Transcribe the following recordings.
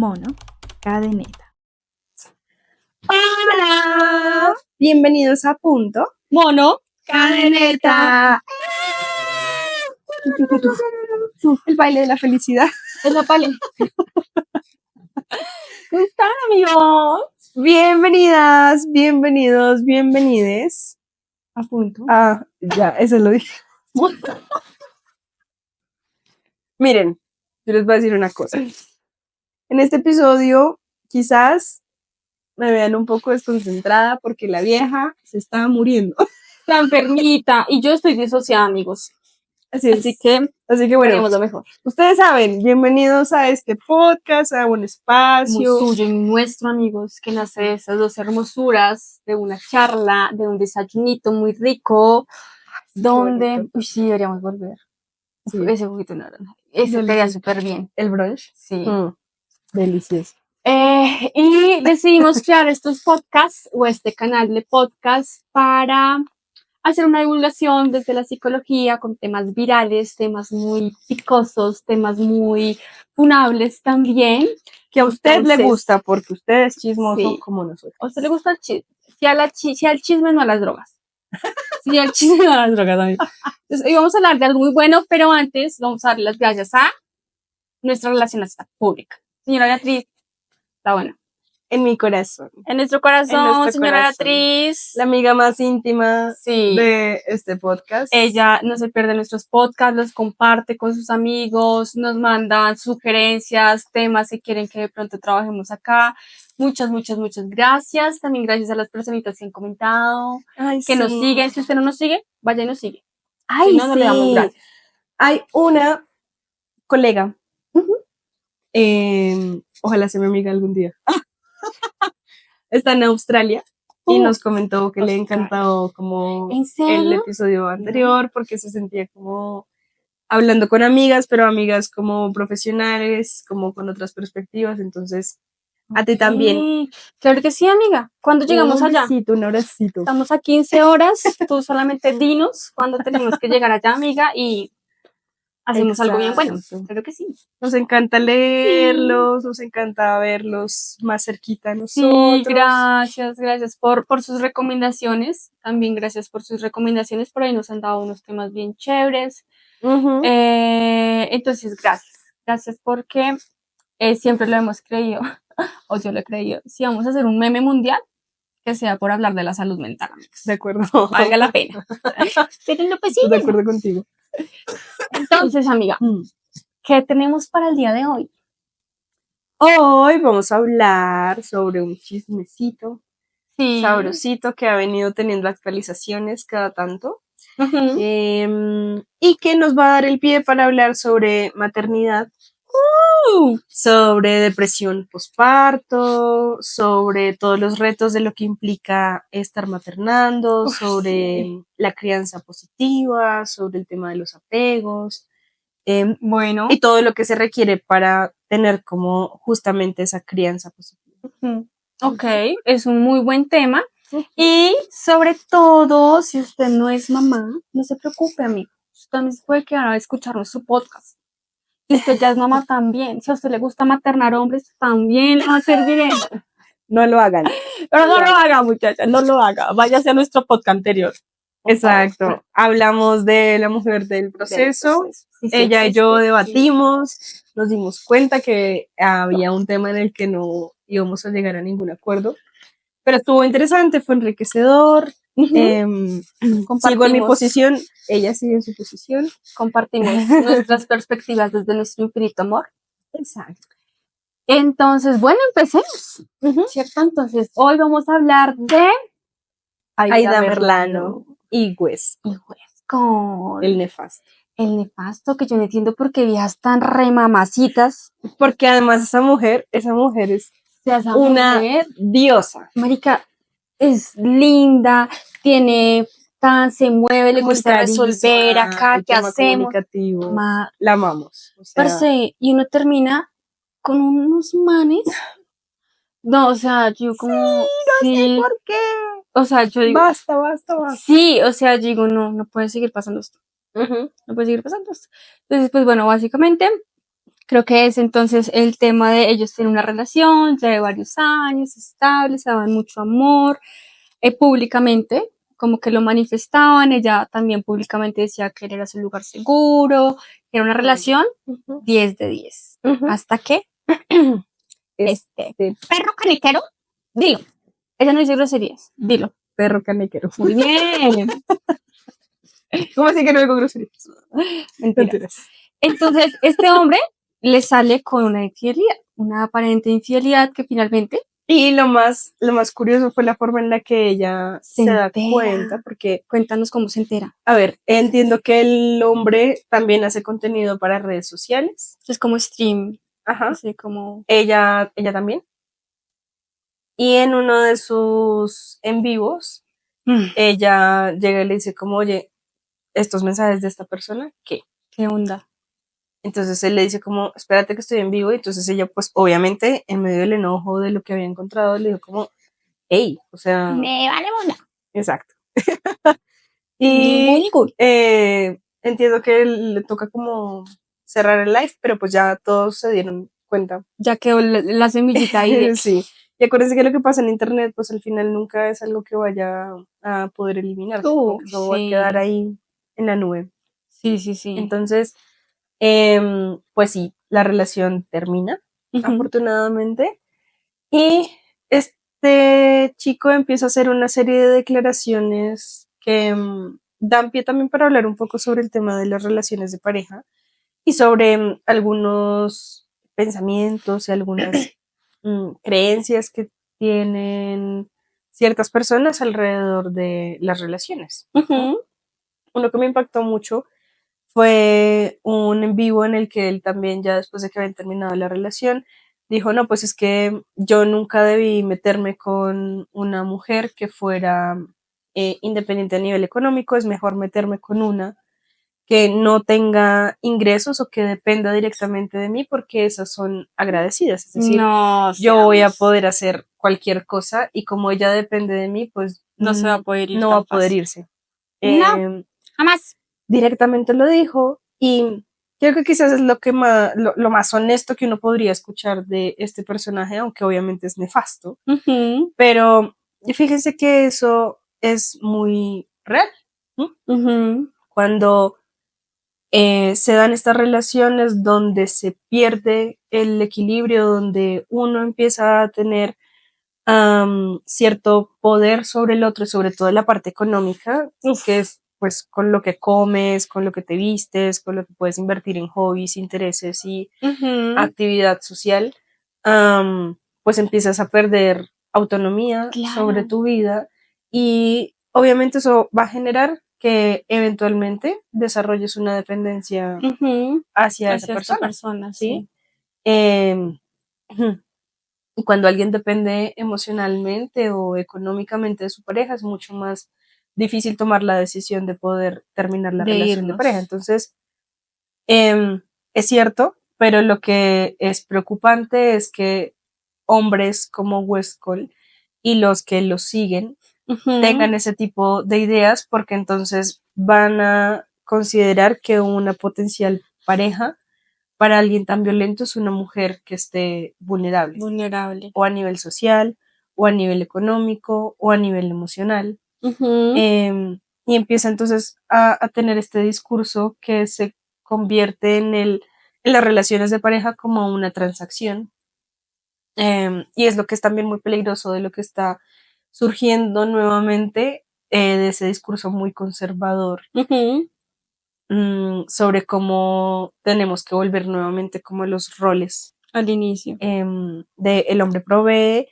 Mono Cadeneta. ¡Hola! Bienvenidos a Punto Mono Cadeneta. El baile de la felicidad. Es la pali. ¿Cómo están, amigos? Bienvenidas, bienvenidos, bienvenides. A punto. Ya, eso lo dije. Miren, yo les voy a decir una cosa. En este episodio, quizás me vean un poco desconcentrada porque la vieja se está muriendo. Está enfermita y yo estoy disociada, amigos. Así que bueno, haremos lo mejor. ustedes saben, bienvenidos a este podcast, a un Muy espacio. suyo y nuestro, amigos, que nace de esas dos hermosuras, de una charla, de un desayunito muy rico, donde... Uy, sí, deberíamos volver. Sí. Ese juguito de naranja. Ese quedaría súper bien. El brunch. Sí. Delicioso. Y decidimos crear estos podcasts o este canal de podcast para hacer una divulgación desde la psicología con temas virales, temas muy picosos, temas muy funables también. Que a usted Entonces, le gusta porque usted es chismoso sí. como nosotros. ¿A usted le gusta el chisme? Si al chisme, no a las drogas. Si al chisme, no a las drogas, amigos. Entonces, hoy vamos a hablar de algo muy bueno, pero antes vamos a darle las gracias a nuestra relacionista pública. Señora Beatriz, está buena. En mi corazón. En nuestro corazón, En nuestro señora corazón. Beatriz. La amiga más íntima Sí. de este podcast. Ella no se pierde nuestros podcasts, los comparte con sus amigos, nos mandan sugerencias, temas que quieren que de pronto trabajemos acá. Muchas gracias. También gracias a las personitas que han comentado, Ay, que sí. nos siguen. Si usted no nos sigue, vaya y nos sigue. Ay, Si no, no le damos gracias. Hay una colega. Ojalá sea mi amiga algún día. Está en Australia. Y nos comentó que le encantó como ¿En serio? el episodio anterior porque se sentía como hablando con amigas, pero amigas como profesionales, como con otras perspectivas. Entonces, a ti también. Claro que sí, amiga. ¿Cuándo llegamos allá? Un abracito. Estamos a 15 horas. Tú solamente dinos cuándo tenemos que llegar allá, amiga, y hacemos algo bien bueno. Claro que sí. Nos encanta leerlos, nos encanta verlos más cerquita a nosotros. Sí, gracias por sus recomendaciones. También gracias por sus recomendaciones. Por ahí nos han dado unos temas bien chéveres. Entonces, gracias porque siempre lo hemos creído, o yo lo he creído. Si vamos a hacer un meme mundial, que sea por hablar de la salud mental, amigos. De acuerdo. Valga la pena. Pero pues sí. De acuerdo contigo. Entonces, amiga, ¿qué tenemos para el día de hoy? Hoy vamos a hablar sobre un chismecito sabrosito que ha venido teniendo actualizaciones cada tanto. Y que nos va a dar el pie para hablar sobre maternidad, sobre depresión posparto, sobre todos los retos de lo que implica estar maternando, sobre la crianza positiva, sobre el tema de los apegos, bueno, y todo lo que se requiere para tener como justamente esa crianza positiva. Ok, es un muy buen tema. Y sobre todo, si usted no es mamá, no se preocupe, amigo. Usted también se puede quedar a escuchar nuestro podcast. Si usted ya es mamá también, si a usted le gusta maternar hombres, también va a servir eso. No lo hagan. Pero no lo haga, muchacha, no lo haga. Váyase a nuestro podcast anterior. Exacto. Hablamos de la mujer del proceso. Ella y yo debatimos, nos dimos cuenta que había un tema en el que no íbamos a llegar a ningún acuerdo. Pero estuvo interesante, fue enriquecedor. Sigo en mi posición, ella sigue en su posición. Compartimos nuestras perspectivas desde nuestro infinito amor. Exacto. Entonces, bueno, empecemos. ¿Cierto? Entonces, hoy vamos a hablar de Aida Merlano y Wes. Con el nefasto. El nefasto, que yo no entiendo por qué viejas tan remamacitas. Porque además esa mujer es una diosa. Marica, es linda, se mueve, le gusta resolver acá, ¿qué hacemos? La amamos. O sea, parce, y uno termina con unos manes. No, o sea, yo como... no sé por qué. O sea, yo digo... Basta. Sí, o sea, yo digo, no puede seguir pasando esto. No puede seguir pasando esto. Entonces, pues bueno, básicamente Creo que es entonces el tema de ellos tienen una relación ya de varios años, estable, se daban mucho amor, públicamente, como que lo manifestaban, ella también públicamente decía que él era su lugar seguro, que era una relación 10 de 10. Hasta que este perro caniquero, dilo, ella no dice groserías, dilo. Perro caniquero. Muy bien. ¿Cómo así que no digo groserías? Mentiras. Entonces, este hombre le sale con una infidelidad, una aparente infidelidad que finalmente. Y lo más curioso fue la forma en la que ella se da cuenta, porque... Cuéntanos cómo se entera. A ver, entiendo que el hombre también hace contenido para redes sociales. Es como stream. Ajá. Así como... Ella también. Y en uno de sus en vivos, ella llega y le dice como, oye, estos mensajes de esta persona, ¿qué? ¿Qué onda? Entonces él le dice como, espérate que estoy en vivo. Y entonces ella, pues obviamente, en medio del enojo de lo que había encontrado, le dijo como, hey, o sea... Me vale bola. Exacto. Y entiendo que le toca como cerrar el live, pero pues ya todos se dieron cuenta. Ya quedó la semillita ahí de... Sí. Y acuérdense que lo que pasa en internet, pues al final nunca es algo que vaya a poder eliminarse. Todo va a quedar ahí en la nube. Sí, sí, sí. Entonces, pues sí, la relación termina, afortunadamente. Y este chico empieza a hacer una serie de declaraciones que dan pie también para hablar un poco sobre el tema de las relaciones de pareja y sobre algunos pensamientos y algunas creencias que tienen ciertas personas alrededor de las relaciones. Uno que me impactó mucho fue un en vivo en el que él también, ya después de que habían terminado la relación, dijo, no, pues es que yo nunca debí meterme con una mujer que fuera independiente a nivel económico, es mejor meterme con una que no tenga ingresos o que dependa directamente de mí porque esas son agradecidas. Es decir, yo voy a poder hacer cualquier cosa y como ella depende de mí, pues no se va a poder ir. No va a poder irse. No, jamás. Directamente lo dijo y creo que quizás es lo que más, lo más honesto que uno podría escuchar de este personaje, aunque obviamente es nefasto. Pero fíjense que eso es muy real. Cuando se dan estas relaciones donde se pierde el equilibrio, donde uno empieza a tener cierto poder sobre el otro, sobre todo en la parte económica, que es pues con lo que comes, con lo que te vistes, con lo que puedes invertir en hobbies, intereses y actividad social, pues empiezas a perder autonomía sobre tu vida y obviamente eso va a generar que eventualmente desarrolles una dependencia hacia esa persona, ¿sí? Y cuando alguien depende emocionalmente o económicamente de su pareja, es mucho más difícil tomar la decisión de poder terminar la relación de pareja. Entonces, es cierto, pero lo que es preocupante es que hombres como Westcott y los que lo siguen tengan ese tipo de ideas porque entonces van a considerar que una potencial pareja para alguien tan violento es una mujer que esté vulnerable. O a nivel social, o a nivel económico, o a nivel emocional. Y empieza entonces a tener este discurso que se convierte en las relaciones de pareja como una transacción. Y es lo que es también muy peligroso de lo que está surgiendo nuevamente de ese discurso muy conservador sobre cómo tenemos que volver nuevamente como los roles al inicio de el hombre provee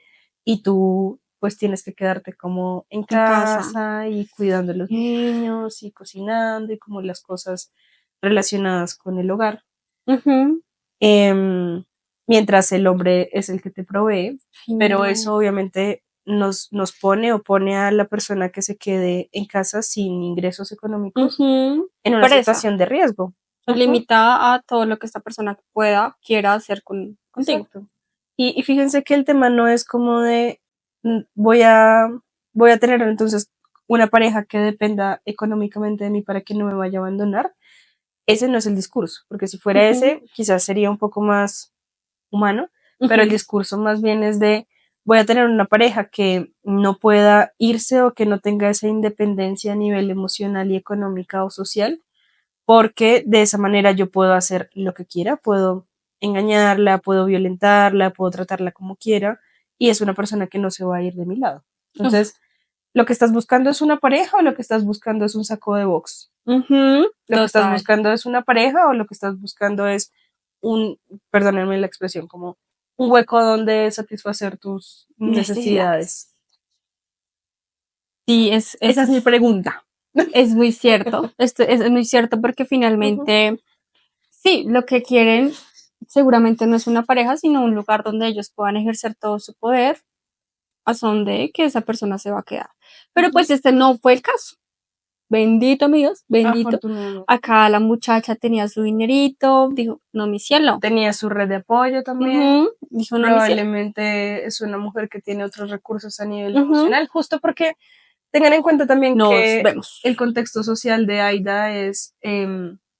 y tú pues tienes que quedarte como en casa y cuidando a los niños y cocinando y como las cosas relacionadas con el hogar. Mientras el hombre es el que te provee, pero eso obviamente nos pone o pone a la persona que se quede en casa sin ingresos económicos en una situación de riesgo. Limitada a todo lo que esta persona quiera hacer contigo. Exacto. Y fíjense que el tema no es como de voy a tener entonces una pareja que dependa económicamente de mí para que no me vaya a abandonar. ese no es el discurso, porque si fuera ese, quizás sería un poco más humano, pero el discurso más bien es de voy a tener una pareja que no pueda irse o que no tenga esa independencia a nivel emocional y económica o social, porque de esa manera yo puedo hacer lo que quiera, puedo engañarla, puedo violentarla, puedo tratarla como quiera, y es una persona que no se va a ir de mi lado. Entonces, ¿lo que estás buscando es una pareja o lo que estás buscando es un saco de box? ¿Lo que estás buscando es una pareja o lo que estás buscando es perdónenme la expresión, como un hueco donde satisfacer tus necesidades? Sí, esa es mi pregunta. Es muy cierto, esto es muy cierto porque finalmente, sí, lo que quieren seguramente no es una pareja, sino un lugar donde ellos puedan ejercer todo su poder, a donde que esa persona se va a quedar. Pero pues este no fue el caso. Bendito, amigos, bendito. Acá la muchacha tenía su dinerito, dijo, no, mi cielo. Tenía su red de apoyo también. Dijo, no, probablemente es una mujer que tiene otros recursos a nivel emocional, justo porque tengan en cuenta también que el contexto social de Aida es,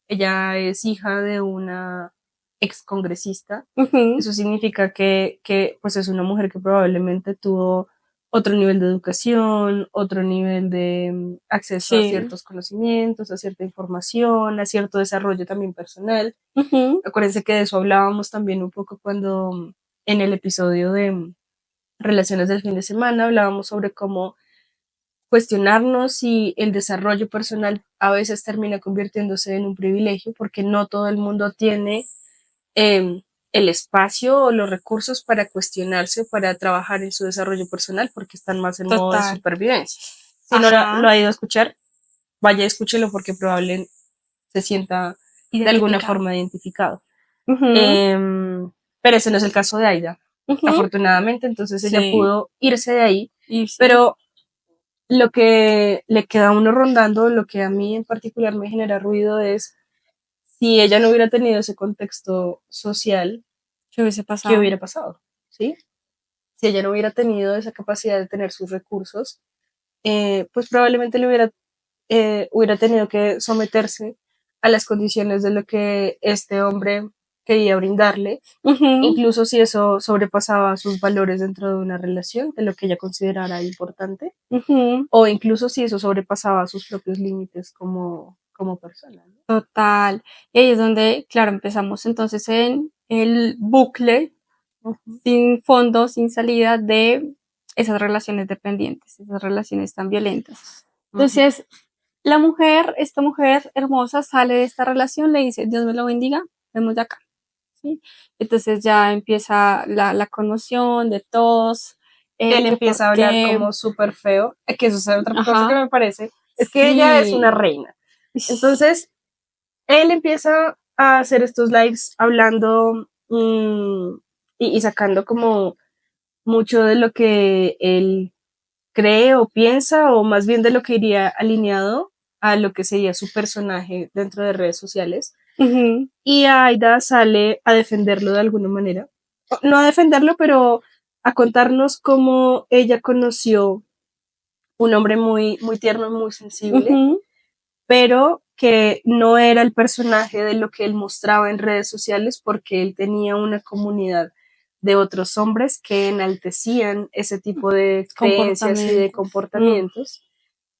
ella es hija de una excongresista. Eso significa que pues es una mujer que probablemente tuvo otro nivel de educación, otro nivel de acceso a ciertos conocimientos, a cierta información, a cierto desarrollo también personal. Acuérdense que de eso hablábamos también un poco cuando en el episodio de Relaciones del fin de semana hablábamos sobre cómo cuestionarnos si el desarrollo personal a veces termina convirtiéndose en un privilegio porque no todo el mundo tiene el espacio o los recursos para cuestionarse o para trabajar en su desarrollo personal porque están más en modo de supervivencia. Si no lo ha ido a escuchar, vaya, escúchelo porque probablemente se sienta de alguna forma identificado. Pero ese no es el caso de Aida. Afortunadamente, entonces ella pudo irse de ahí, pero lo que le queda a uno rondando, lo que a mí en particular me genera ruido es si ella no hubiera tenido ese contexto social, ¿qué hubiera pasado? ¿Sí? Si ella no hubiera tenido esa capacidad de tener sus recursos, pues probablemente le hubiera tenido que someterse a las condiciones de lo que este hombre quería brindarle, incluso si eso sobrepasaba sus valores dentro de una relación, de lo que ella considerara importante, o incluso si eso sobrepasaba sus propios límites como persona, ¿no? Total. Y ahí es donde, claro, empezamos entonces en el bucle sin fondo, sin salida de esas relaciones dependientes, esas relaciones tan violentas. Entonces, la mujer, esta mujer hermosa, sale de esta relación, le dice, Dios me lo bendiga, vemos de acá. ¿Sí? Entonces ya empieza la conmoción de todos. Él empieza a hablar como súper feo, que eso es otra cosa que me parece, es que ella es una reina. Entonces, él empieza a hacer estos lives hablando y sacando como mucho de lo que él cree o piensa, o más bien de lo que iría alineado a lo que sería su personaje dentro de redes sociales. Y Aida sale a defenderlo de alguna manera. No a defenderlo, pero a contarnos cómo ella conoció un hombre muy, muy tierno, muy sensible, pero que no era el personaje de lo que él mostraba en redes sociales porque él tenía una comunidad de otros hombres que enaltecían ese tipo de creencias y de comportamientos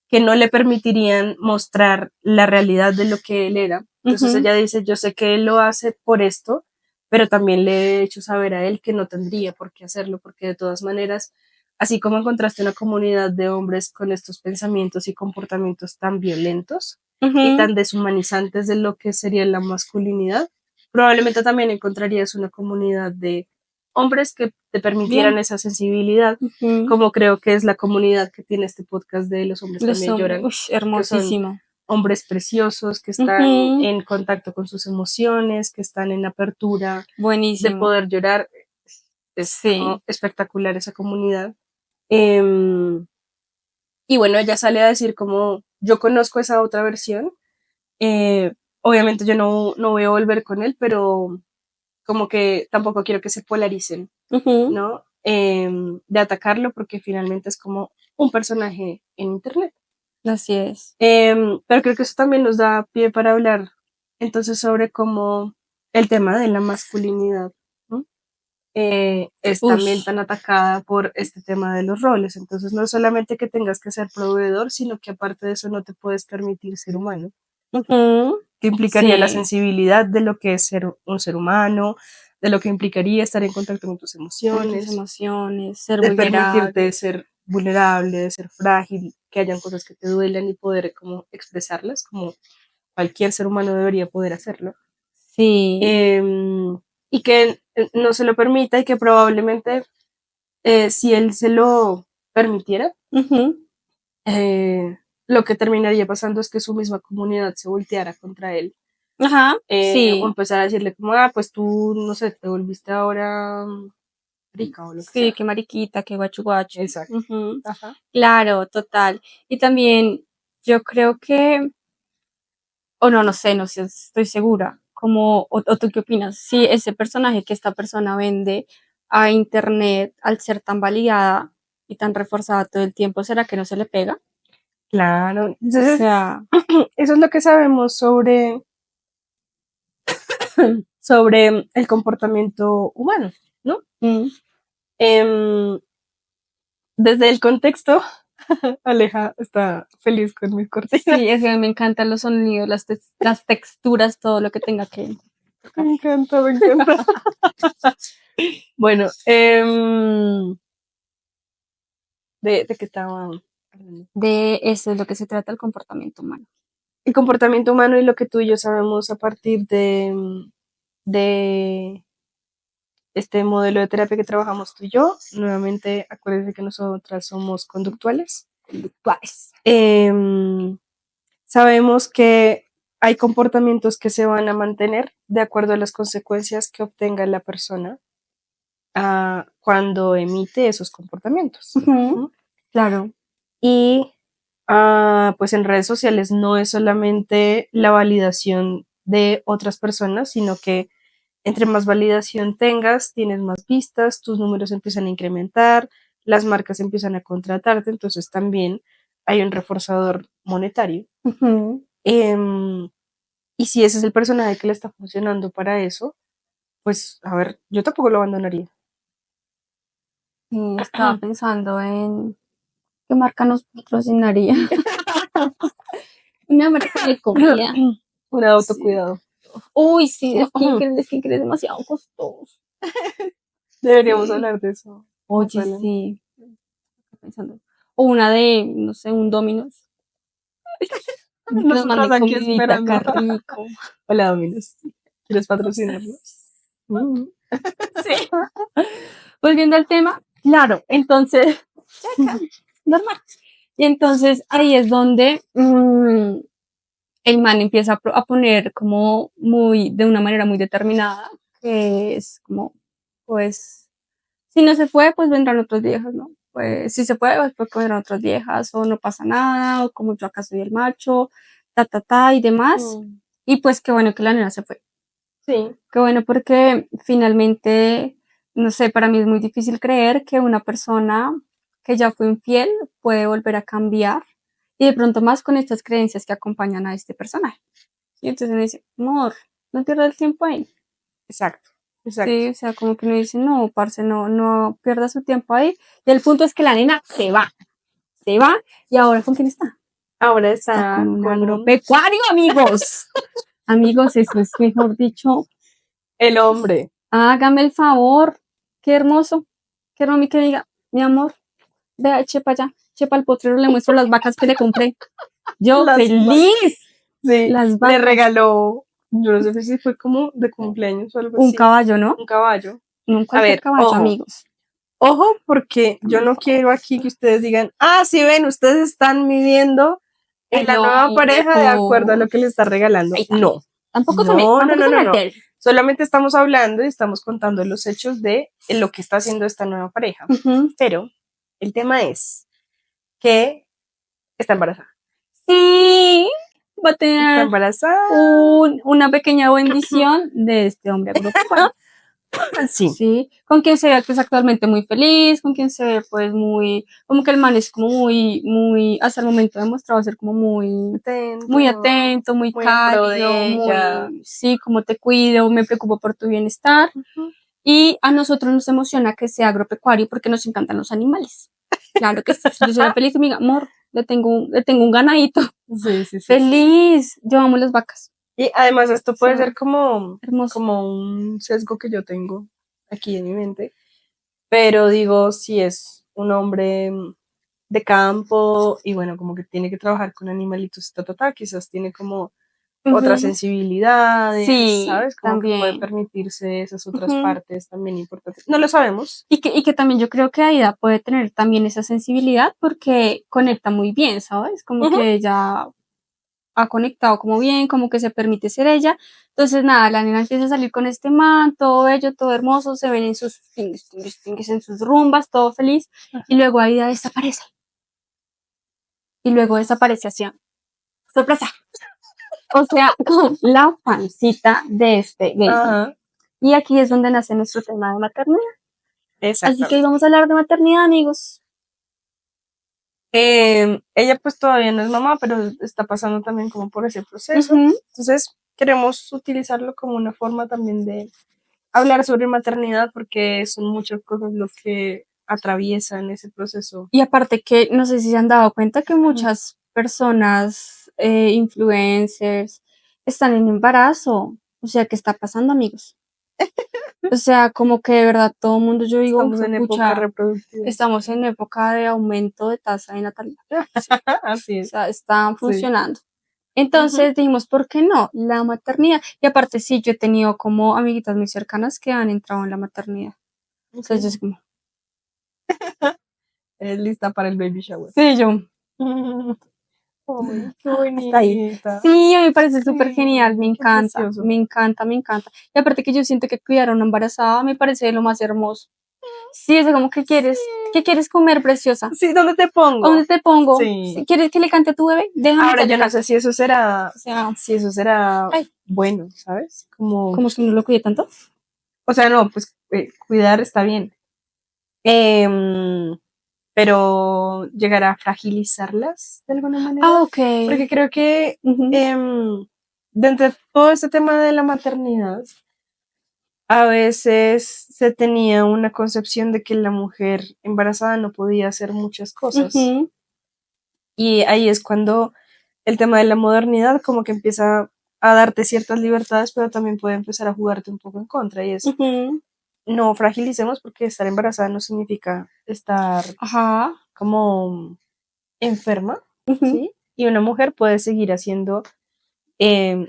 que no le permitirían mostrar la realidad de lo que él era. Entonces ella dice, yo sé que él lo hace por esto, pero también le he hecho saber a él que no tendría por qué hacerlo, porque de todas maneras, así como encontraste una comunidad de hombres con estos pensamientos y comportamientos tan violentos y tan deshumanizantes de lo que sería la masculinidad, probablemente también encontrarías una comunidad de hombres que te permitieran esa sensibilidad, como creo que es la comunidad que tiene este podcast de Los hombres también lloran. Hermosísimo. Hombres preciosos que están en contacto con sus emociones, que están en apertura de poder llorar. Es espectacular esa comunidad. Y bueno, ella sale a decir como yo conozco esa otra versión. Obviamente yo no voy a volver con él, pero como que tampoco quiero que se polaricen, ¿no? De atacarlo porque finalmente es como un personaje en internet. Así es. Pero creo que eso también nos da pie para hablar entonces sobre cómo el tema de la masculinidad, ¿no? Es también tan atacada por este tema de los roles. Entonces no es solamente que tengas que ser proveedor, sino que aparte de eso no te puedes permitir ser humano. Que implicaría la sensibilidad de lo que es ser un ser humano, de lo que implicaría estar en contacto con tus emociones, ser de vulnerable. permitirte ser vulnerable, de ser frágil, que hayan cosas que te duelan y poder como expresarlas, como cualquier ser humano debería poder hacerlo. Sí. Y que no se lo permita y que probablemente si él se lo permitiera, lo que terminaría pasando es que su misma comunidad se volteara contra él. Sí. O empezar a decirle como, pues tú, no sé, te volviste ahora rica o lo que sea. Sí, qué mariquita, qué guachu guachu. Exacto. Ajá. Claro, total. Y también yo creo que, o no sé, estoy segura. Como, o tú qué opinas, si ese personaje que esta persona vende a internet, al ser tan validada y tan reforzada todo el tiempo, ¿será que no se le pega? Claro. Entonces, O sea, eso es lo que sabemos sobre el comportamiento humano, ¿no? Desde el contexto, Aleja está feliz con mis cortinas. Sí, es que a mí me encantan los sonidos, las texturas, todo lo que tenga que... Me encanta, me encanta. Bueno, ¿de qué estaba hablando? De eso es lo que se trata el comportamiento humano. El comportamiento humano y lo que tú y yo sabemos a partir de este modelo de terapia que trabajamos tú y yo. Nuevamente, acuérdense que nosotras somos conductuales. Sabemos que hay comportamientos que se van a mantener de acuerdo a las consecuencias que obtenga la persona cuando emite esos comportamientos. Claro. Y pues en redes sociales no es solamente la validación de otras personas, sino que entre más validación tengas, tienes más vistas, tus números empiezan a incrementar, las marcas empiezan a contratarte, entonces también hay un reforzador monetario. Y si ese es el personaje que le está funcionando para eso, pues a ver, yo tampoco lo abandonaría. Estaba pensando en qué marca nos patrocinaría. Una marca de comida. Un autocuidado. Uy, sí, el skincare es demasiado costoso. Deberíamos hablar de eso. Oye, sí. Pensando. O una de, no sé, un Domino's. Nos manden aquí comidita, esperando. acá rico. Hola, Domino's. ¿Quieres patrocinarnos? Sí. Volviendo al tema, claro, entonces, normal. Y entonces ahí es donde el man empieza a poner como de una manera muy determinada, que es como, pues, si no se fue, pues vendrán otras viejas, ¿no? Pues si se puede, pues vendrán otras viejas, o no pasa nada, o como yo acá soy el macho, y demás. Y pues qué bueno que la nena se fue. Sí. Qué bueno porque finalmente, no sé, para mí es muy difícil creer que una persona que ya fue infiel puede volver a cambiar y de pronto más con estas creencias que acompañan a este personaje. Y entonces uno dice, amor, no pierdas el tiempo ahí. Exacto. Sí, o sea, como que uno dice, no, parce, no pierda su tiempo ahí. Y el punto es que la nena se va y ahora ¿con quién está? Ahora está con un agropecuario, amigos. Amigos, eso es mejor dicho. El hombre. Hágame el favor. Qué hermoso. Qué hermoso que diga, mi amor, vea, chepa allá, chepa al potrero, le muestro las vacas que le compré. Yo Las feliz. Sí, Las vacas. le regaló, yo no sé si fue como de cumpleaños o algo un así. caballo, ¿no? Un caballo. No cualquier caballo, ojo, amigos. Ojo, porque yo no quiero aquí que ustedes digan, sí ven, ustedes están midiendo en la nueva pareja de acuerdo a lo que le está regalando. No. Tampoco No. Solamente estamos hablando y estamos contando los hechos de lo que está haciendo esta nueva pareja. Pero el tema es que está embarazada. Sí, va a tener Está embarazada. una pequeña bendición de este hombre agropecuario. Sí. Sí, con quien se ve que es actualmente muy feliz, con quien se ve pues muy, como que el man es como muy, hasta el momento ha demostrado ser como muy atento, muy muy en pro cálido, de ella. muy, sí, como te cuido, me preocupo por tu bienestar. Ujú. Y a nosotros nos emociona que sea agropecuario porque nos encantan los animales. Claro que sí, yo sería feliz y me diga, amor, le tengo un ganadito. Sí, sí, sí. Feliz, yo amo las vacas. Y además esto O puede sea, ser como, hermoso. como un sesgo que yo tengo aquí en mi mente, pero digo, si es un hombre de campo y bueno, como que tiene que trabajar con animalitos, quizás tiene como otras Ujú. sensibilidades, Sí, ¿sabes? Como que puede también. permitirse esas otras Ujú. partes también importantes. No lo sabemos. Y que también yo creo que Aida puede tener también esa sensibilidad porque conecta muy bien, ¿sabes? Como Ujú. que ella ha conectado como bien, como que se permite ser ella. Entonces, nada, la nena empieza a salir con este man, todo bello, todo hermoso, se ven en sus tinguis, en sus rumbas, todo feliz, y luego Aida desaparece. Y luego desaparece así. Sorpresa. O sea, con la pancita de este gay. Ajá, Y aquí es donde nace nuestro tema de maternidad. Así que hoy exactamente. vamos a hablar de maternidad, amigos. Ella pues todavía no es mamá, pero está pasando también como por ese proceso. Ujú. Entonces queremos utilizarlo como una forma también de hablar sobre maternidad porque son muchas cosas lo que atraviesan ese proceso. Y aparte que, no sé si se han dado cuenta que muchas personas, influencers, están en embarazo. O sea, ¿qué está pasando, amigos? O sea, como que de verdad todo el mundo, yo digo, Estamos en época pucha, reproductiva. estamos en época de aumento de tasa de natalidad. Sí, Así o es, sea, están sí. funcionando. Ujú. Entonces dijimos, ¿por qué no? La maternidad. Y aparte, sí, yo he tenido como amiguitas muy cercanas que han entrado en la maternidad. O sea, Okay. yo es como, Es lista para el baby shower. sí, yo, Ay, qué hasta ahí. bonita. Sí, a mí me parece súper genial, me Sí, qué encanta, precioso. me encanta, me encanta. Y aparte que yo siento que cuidar a una embarazada me parece lo más hermoso. Sí, es como que Sí. ¿qué quieres comer, preciosa? Sí, ¿dónde te ¿A dónde pongo? te pongo? Sí. Si quieres que le cante a tu bebé, déjame Ahora ya yo le no canto. sé O sea, si eso será ay, bueno, ¿sabes? Como, como que no lo cuide tanto. o sea, no, pues cuidar está bien. Em, pero llegar a fragilizarlas de alguna manera. Ah, ok. Porque creo que Ujú, dentro de todo este tema de la maternidad, a veces se tenía una concepción de que la mujer embarazada no podía hacer muchas cosas. ujú, Y ahí es cuando el tema de la modernidad como que empieza a darte ciertas libertades, pero también puede empezar a jugarte un poco en contra. Y es, ujú. no fragilicemos porque estar embarazada no significa estar Ajá. como enferma, Ujú. ¿sí? Y una mujer puede seguir haciendo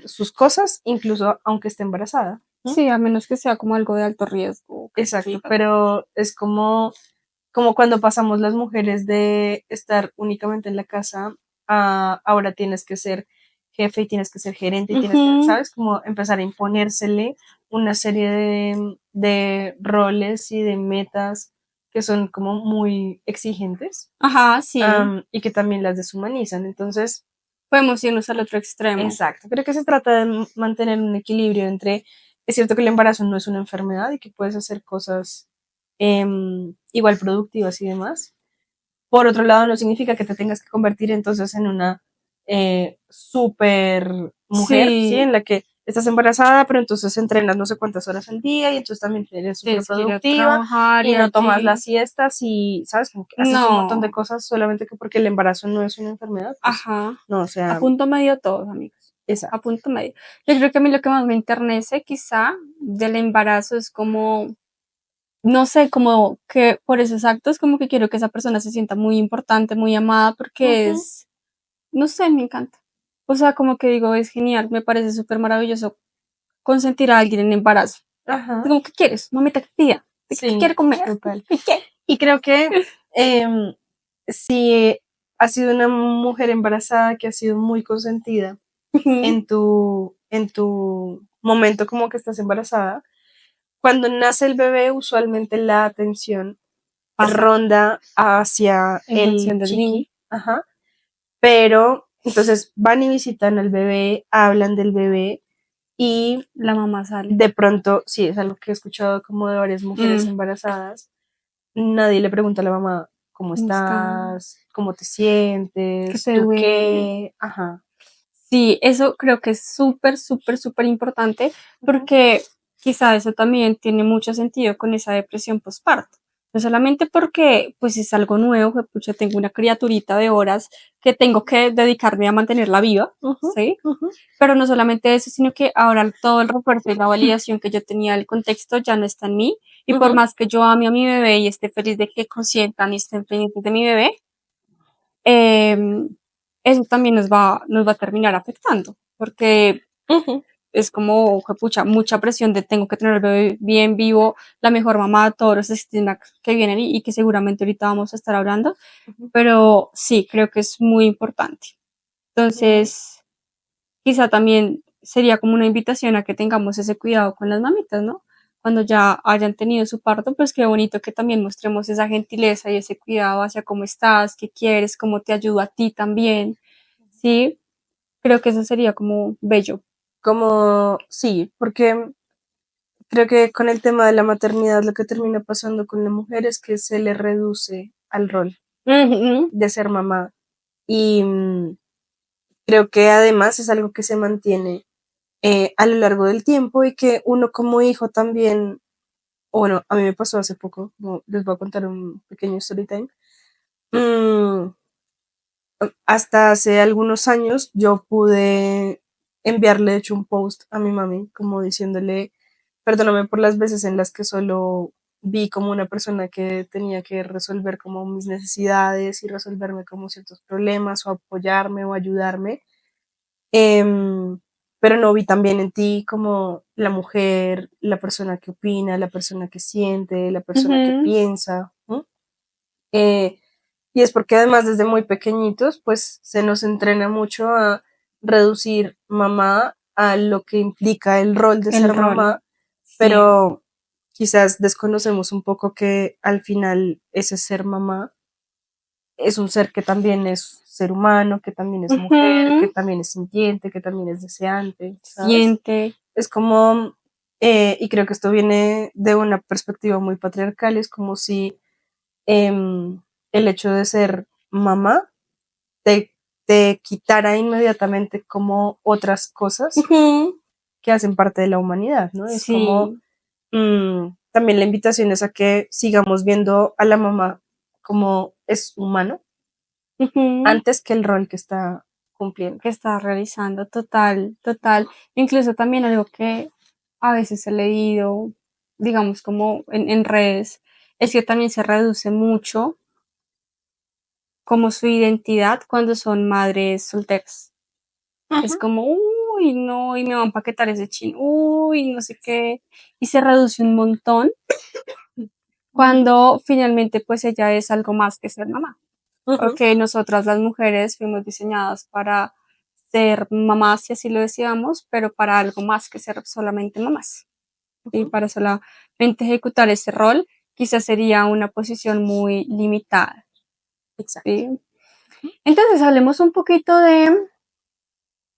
sus cosas incluso aunque esté embarazada. ¿No? Sí, a menos que sea como algo de alto riesgo, que tú Exacto, digas. pero es como cuando pasamos las mujeres de estar únicamente en la casa a ahora tienes que ser jefe y tienes que ser gerente y tienes que, Ujú. ¿sabes? Como empezar a imponérsele una serie de roles y de metas que son como muy exigentes, Ajá, sí. y que también las deshumanizan. Entonces, Podemos irnos al otro extremo. exacto, creo que se trata de mantener un equilibrio entre, es cierto que el embarazo no es una enfermedad y que puedes hacer cosas igual productivas y demás. Por otro lado, no significa que te tengas que convertir entonces en una super mujer, ¿sí? Sí, En la que estás embarazada, pero entonces entrenas no sé cuántas horas al día y entonces también eres súper tienes que ir a productiva trabajar y y no tomas las allí. siestas y, ¿sabes? Como que haces un montón de No, cosas solamente que porque el embarazo no es una enfermedad, pues ajá. no, o A sea, punto medio todos, amigos. A exacto. punto medio. Yo creo que a mí lo que más me enternece quizá del embarazo es como, no sé, como que por esos actos como que quiero que esa persona se sienta muy importante, muy amada, porque Ujú. es, no sé, me encanta. O sea, como que digo, es genial, me parece súper maravilloso consentir a alguien en embarazo. Es Ajá, como, ¿qué quieres? Mamita, ¿qué pida? ¿Qué sí, quiere comer? total. ¿Qué quiere? Y creo que em, si has sido una mujer embarazada que ha sido muy consentida Ujú. en tu momento como que estás embarazada, cuando nace el bebé, usualmente la atención Pasa ronda hacia en el función del niño. chiqui, ajá, pero entonces van y visitan al bebé, hablan del bebé, y La mamá sale. de pronto, sí, es algo que he escuchado como de varias mujeres embarazadas, nadie le pregunta a la mamá, ¿cómo ¿Cómo está? estás? ¿Cómo te ¿Qué sientes? te ¿Tú duele? qué? Ajá. Sí, eso creo que es súper, súper, súper importante porque quizá eso también tiene mucho sentido con esa depresión postparto. No solamente porque pues es algo nuevo, que pucha, tengo una criaturita de horas que tengo que dedicarme a mantenerla viva, ¿sí? Pero no solamente eso, sino que ahora todo el refuerzo y la validación que yo tenía del contexto ya no está en mí. Y por más que yo ame a mi bebé y esté feliz de que consientan y estén pendientes de mi bebé, eh, eso también nos va a terminar afectando, porque es como, pucha, mucha presión de tengo que tener el bebé bien vivo, la mejor mamá, todos los estigmas que vienen y que seguramente ahorita vamos a estar hablando, pero sí, creo que es muy importante. Entonces, quizá también sería como una invitación a que tengamos ese cuidado con las mamitas, ¿no? Cuando ya hayan tenido su parto, pues qué bonito que también mostremos esa gentileza y ese cuidado hacia cómo estás, qué quieres, cómo te ayudo a ti también, ¿sí? Creo que eso sería como bello. Como, sí, porque creo que con el tema de la maternidad lo que termina pasando con la mujer es que se le reduce al rol de ser mamá. Y creo que además es algo que se mantiene a lo largo del tiempo y que uno como hijo también, o bueno, a mí me pasó hace poco, les voy a contar un pequeño story time. Mm, Hasta hace algunos años yo pude enviarle, de hecho, un post a mi mami, como diciéndole, perdóname por las veces en las que solo vi como una persona que tenía que resolver como mis necesidades y resolverme como ciertos problemas o apoyarme o ayudarme. Em, pero no vi también en ti como la mujer, la persona que opina, la persona que siente, la persona que Ujú. piensa. ¿No? Eh, y es porque además desde muy pequeñitos, pues se nos entrena mucho a reducir mamá a lo que implica el rol de El ser rol, mamá, sí. pero quizás desconocemos un poco que al final ese ser mamá es un ser que también es ser humano, que también es mujer, que Ujú. también es sintiente, que también es deseante, ¿sabes? Siente. Es como, y creo que esto viene de una perspectiva muy patriarcal, es como si el hecho de ser mamá te, te quitara inmediatamente como otras cosas Ujú. que hacen parte de la humanidad, ¿no? Es como Sí. también la invitación es a que sigamos viendo a la mamá como es humano Ujú. antes que el rol que está cumpliendo. Que estás realizando, total, total. Incluso también algo que a veces he leído, digamos, como en redes, es que también se reduce mucho como su identidad cuando son madres solteras. Es Ujú, como, uy, no, y me van a empaquetar ese chin, uy, no sé qué, y se reduce un montón cuando finalmente pues ella es algo más que ser mamá. ujú, Porque nosotras las mujeres fuimos diseñadas para ser mamás, si así lo decíamos, pero para algo más que ser solamente mamás. Y ujú. para solamente ejecutar ese rol, quizás sería una posición muy limitada. Exacto. ¿Sí? Entonces, hablemos un poquito de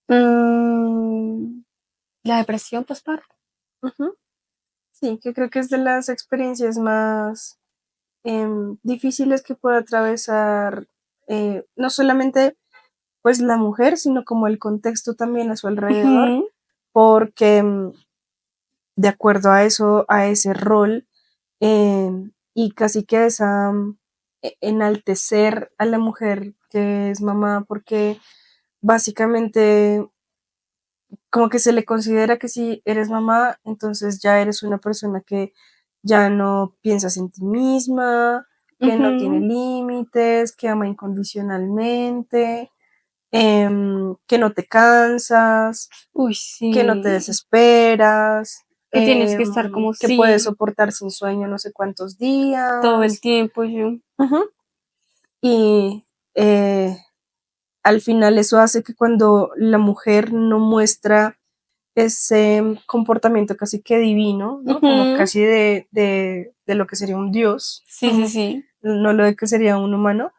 mm, la depresión postparto. Ujú. Sí, que creo que es de las experiencias más difíciles que puede atravesar no solamente pues la mujer, sino como el contexto también a su alrededor, Ujú. porque de acuerdo a eso, a ese rol y casi que a esa enaltecer a la mujer que es mamá, porque básicamente como que se le considera que si eres mamá, entonces ya eres una persona que ya no piensas en ti misma, que no tiene Ujú. límites, que ama incondicionalmente, que no te cansas, Uy, que no te sí. desesperas, Que tienes que estar como que puedes sí soportar sin sueño no sé cuántos todo el días. tiempo. Yo. Ujú. Y al final eso hace que cuando la mujer no muestra ese comportamiento casi que divino, ¿no? Como Ujú. casi de lo que sería un dios, Sí, sí, sí. no lo de que sería un humano,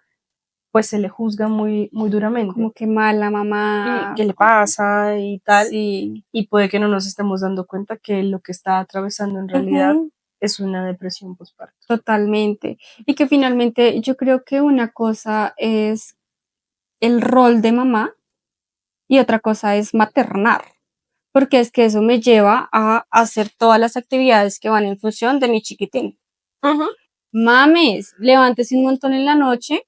pues se le juzga muy, muy duramente. Como que mala mamá. ¿Qué le pasa? Y tal. Sí. Y puede que no nos estemos dando cuenta que lo que está atravesando en realidad Ujú. es una depresión postparto. Totalmente. Y que finalmente yo creo que una cosa es el rol de mamá y otra cosa es maternar, porque es que eso me lleva a hacer todas las actividades que van en función de mi chiquitín. Mames, levántese un montón en la noche.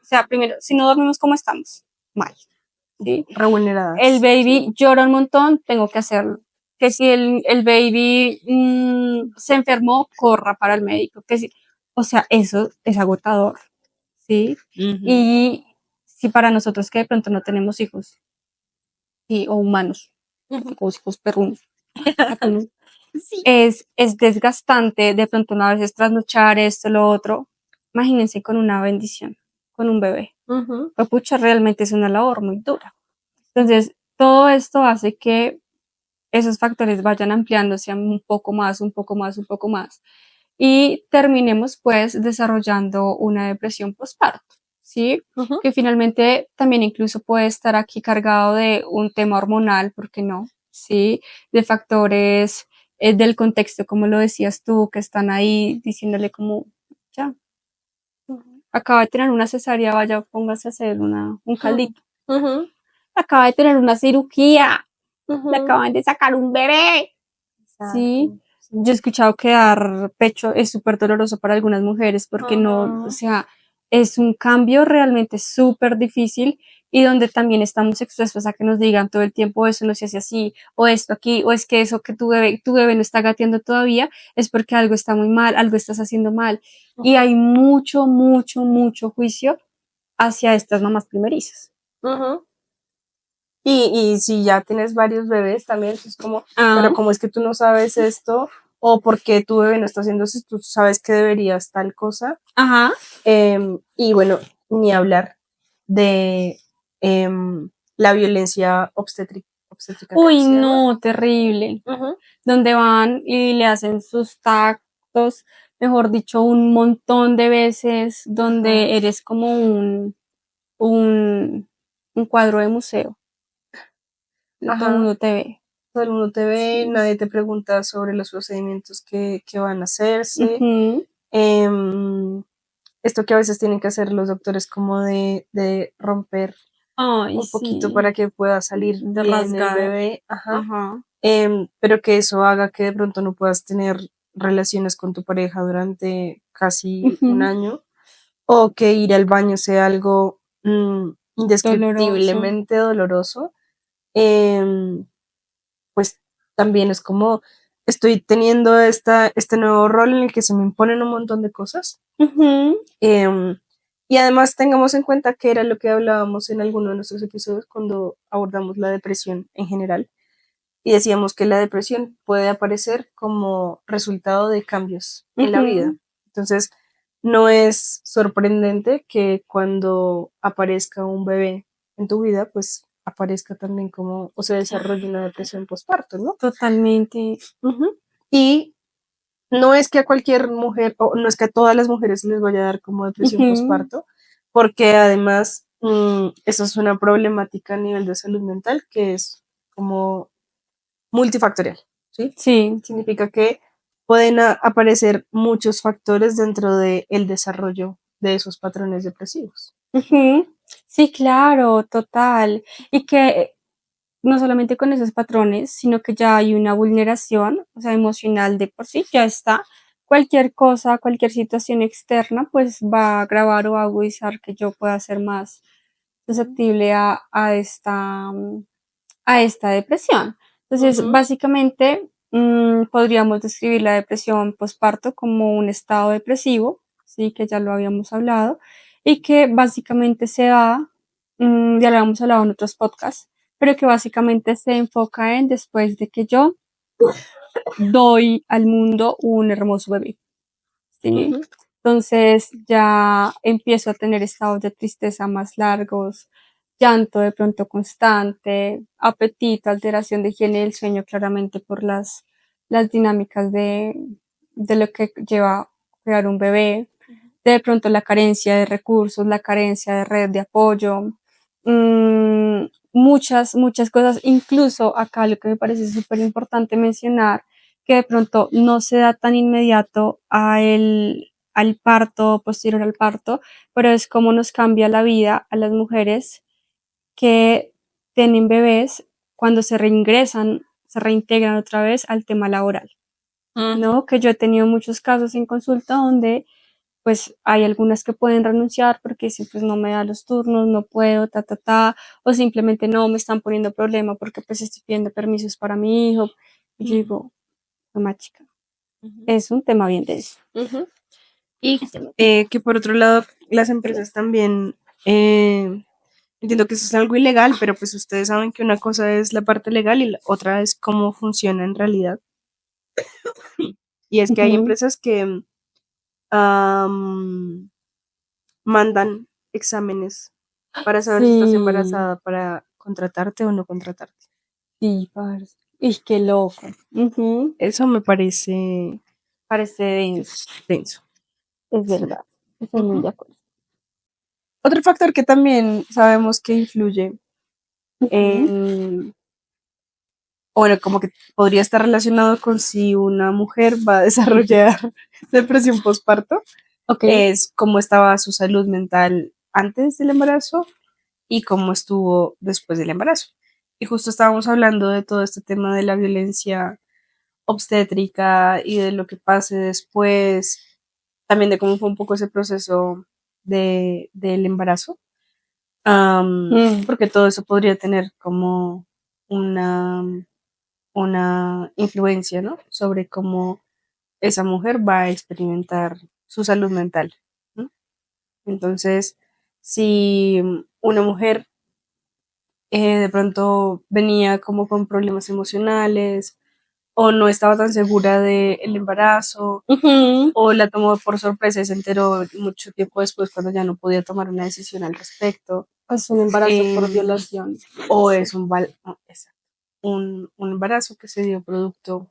O sea, primero, si no dormimos, ¿cómo estamos? Mal. ¿Sí? Revulneradas. El baby llora un montón, tengo que hacerlo. Que si el baby se enfermó, corra para el médico. Que si, o sea, eso es agotador. ¿Sí? Y si para nosotros que de pronto no tenemos hijos, ¿sí? O humanos, o hijos perrunos, atunos, Sí. es desgastante de pronto una vez trasnochar esto, lo otro. Imagínense con una bendición, con un bebé. Pues pucha, realmente es una labor muy dura. Entonces, todo esto hace que esos factores vayan ampliándose un poco más, un poco más, un poco más. Y terminemos pues desarrollando una depresión postparto, ¿sí? Que finalmente también incluso puede estar aquí cargado de un tema hormonal, ¿por qué no? ¿Sí? De factores del contexto, como lo decías tú, que están ahí diciéndole como, ya, acaba de tener una cesárea, vaya, póngase a hacer un caldito. Acaba de tener una cirugía, le acaban de sacar un bebé. Sí, yo he escuchado que dar pecho es súper doloroso para algunas mujeres porque no, o sea, es un cambio realmente súper difícil y donde también estamos expuestos a que nos digan todo el tiempo eso no se hace así, o esto aquí, o es que eso que tu bebé no está gateando todavía es porque algo está muy mal, algo estás haciendo mal. Y hay mucho, mucho, mucho juicio hacia estas mamás primerizas. Y si ya tienes varios bebés también, es como, pero como es que tú no sabes esto, o porque tu bebé no está haciendo eso, tú sabes que deberías tal cosa. Ajá. Y bueno, ni hablar de la violencia obstétrica. Uy, no, terrible. Donde van y le hacen sus tactos, mejor dicho, un montón de veces, donde eres como un cuadro de museo. Todo el mundo te ve. Todo el mundo te ve, sí. Nadie te pregunta sobre los procedimientos que van a hacerse. Esto que a veces tienen que hacer los doctores como de romper un poquito para que pueda salir de bien rasgar. El bebé. Pero que eso haga que de pronto no puedas tener relaciones con tu pareja durante casi un año, o que ir al baño sea algo indescriptiblemente doloroso. Pues también es como estoy teniendo este nuevo rol en el que se me imponen un montón de cosas. Y además tengamos en cuenta que era lo que hablábamos en alguno de nuestros episodios cuando abordamos la depresión en general. Y decíamos que la depresión puede aparecer como resultado de cambios en la vida. Entonces, no es sorprendente que cuando aparezca un bebé en tu vida, pues aparezca también como, o se desarrolle una depresión postparto, ¿no? Totalmente. Y no es que a cualquier mujer, o no es que a todas las mujeres les vaya a dar como depresión postparto, porque además eso es una problemática a nivel de salud mental que es como multifactorial, ¿sí? Sí. Significa que pueden aparecer muchos factores dentro del desarrollo de esos patrones depresivos. Sí, claro, total. Y que no solamente con esos patrones, sino que ya hay una vulneración, o sea, emocional de por sí, ya está. Cualquier cosa, cualquier situación externa, pues va a agravar o a agudizar que yo pueda ser más susceptible a esta depresión. Entonces, básicamente, podríamos describir la depresión postparto como un estado depresivo, sí, que ya lo habíamos hablado, y que básicamente se da, ya lo habíamos hablado en otros podcasts, pero que básicamente se enfoca en después de que yo doy al mundo un hermoso bebé. ¿Sí? Entonces ya empiezo a tener estados de tristeza más largos, llanto de pronto constante, apetito, alteración de higiene del sueño, claramente por las dinámicas de lo que lleva a crear un bebé, de pronto la carencia de recursos, la carencia de red de apoyo, muchas cosas, incluso acá lo que me parece súper importante mencionar, que de pronto no se da tan inmediato al parto, posterior al parto, pero es como nos cambia la vida a las mujeres que tienen bebés cuando se reingresan, se reintegran otra vez al tema laboral, ¿no? Que yo he tenido muchos casos en consulta donde pues hay algunas que pueden renunciar porque si pues no me da los turnos, no puedo, o simplemente no me están poniendo problema porque pues estoy pidiendo permisos para mi hijo. Y yo digo, mamá chica, es un tema bien de eso. Y que por otro lado, las empresas también, entiendo que eso es algo ilegal, pero pues ustedes saben que una cosa es la parte legal y la otra es cómo funciona en realidad. Y es que hay empresas que mandan exámenes para saber si estás embarazada, para contratarte o no contratarte. Sí, parce. Y qué loco. Eso me parece denso. Es verdad. Estoy muy de acuerdo. Otro factor que también sabemos que influye en, bueno, como que podría estar relacionado con si una mujer va a desarrollar depresión postparto, es cómo estaba su salud mental antes del embarazo y cómo estuvo después del embarazo. Y justo estábamos hablando de todo este tema de la violencia obstétrica y de lo que pase después, también de cómo fue un poco ese proceso del embarazo, porque todo eso podría tener como una, una influencia, ¿no? Sobre cómo esa mujer va a experimentar su salud mental, ¿no? Entonces, si una mujer de pronto venía como con problemas emocionales o no estaba tan segura del embarazo o la tomó por sorpresa y se enteró mucho tiempo después cuando ya no podía tomar una decisión al respecto. Es un embarazo por violación. O es un embarazo que se dio producto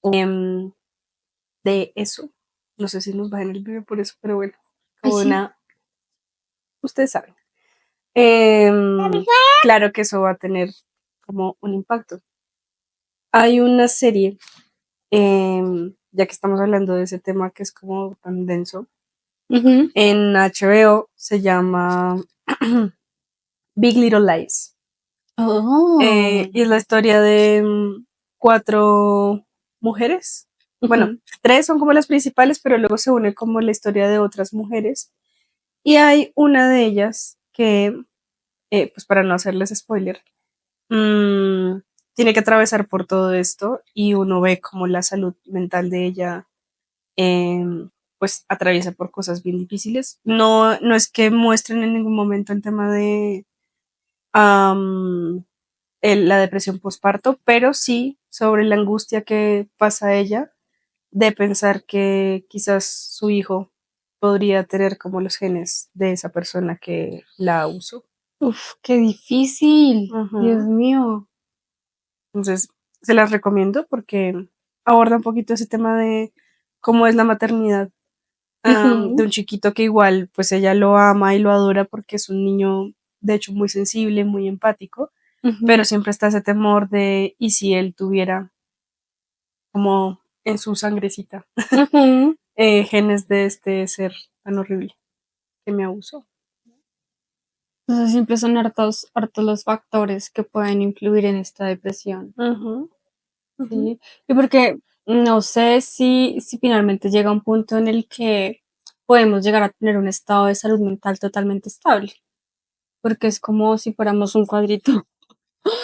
de eso. No sé si nos va en el video por eso, pero bueno, como ustedes saben. Claro que eso va a tener como un impacto. Hay una serie, ya que estamos hablando de ese tema que es como tan denso, en HBO se llama Big Little Lies. Y es la historia de 4 mujeres. Bueno, 3 son como las principales, pero luego se une como la historia de otras mujeres. Y hay una de ellas que, pues para no hacerles spoiler, tiene que atravesar por todo esto y uno ve como la salud mental de ella pues atraviesa por cosas bien difíciles. No, no es que muestren en ningún momento el tema de la depresión postparto, pero sí sobre la angustia que pasa ella de pensar que quizás su hijo podría tener como los genes de esa persona que la usó. Uf, qué difícil. Dios mío. Entonces, se las recomiendo porque aborda un poquito ese tema de cómo es la maternidad de un chiquito que igual, pues ella lo ama y lo adora porque es un niño, de hecho, muy sensible, muy empático, pero siempre está ese temor de, ¿y si él tuviera como en su sangrecita genes de este ser tan horrible que me abusó? Entonces siempre son hartos los factores que pueden influir en esta depresión. ¿Sí? Y porque no sé si finalmente llega un punto en el que podemos llegar a tener un estado de salud mental totalmente estable. Porque es como si fuéramos un cuadrito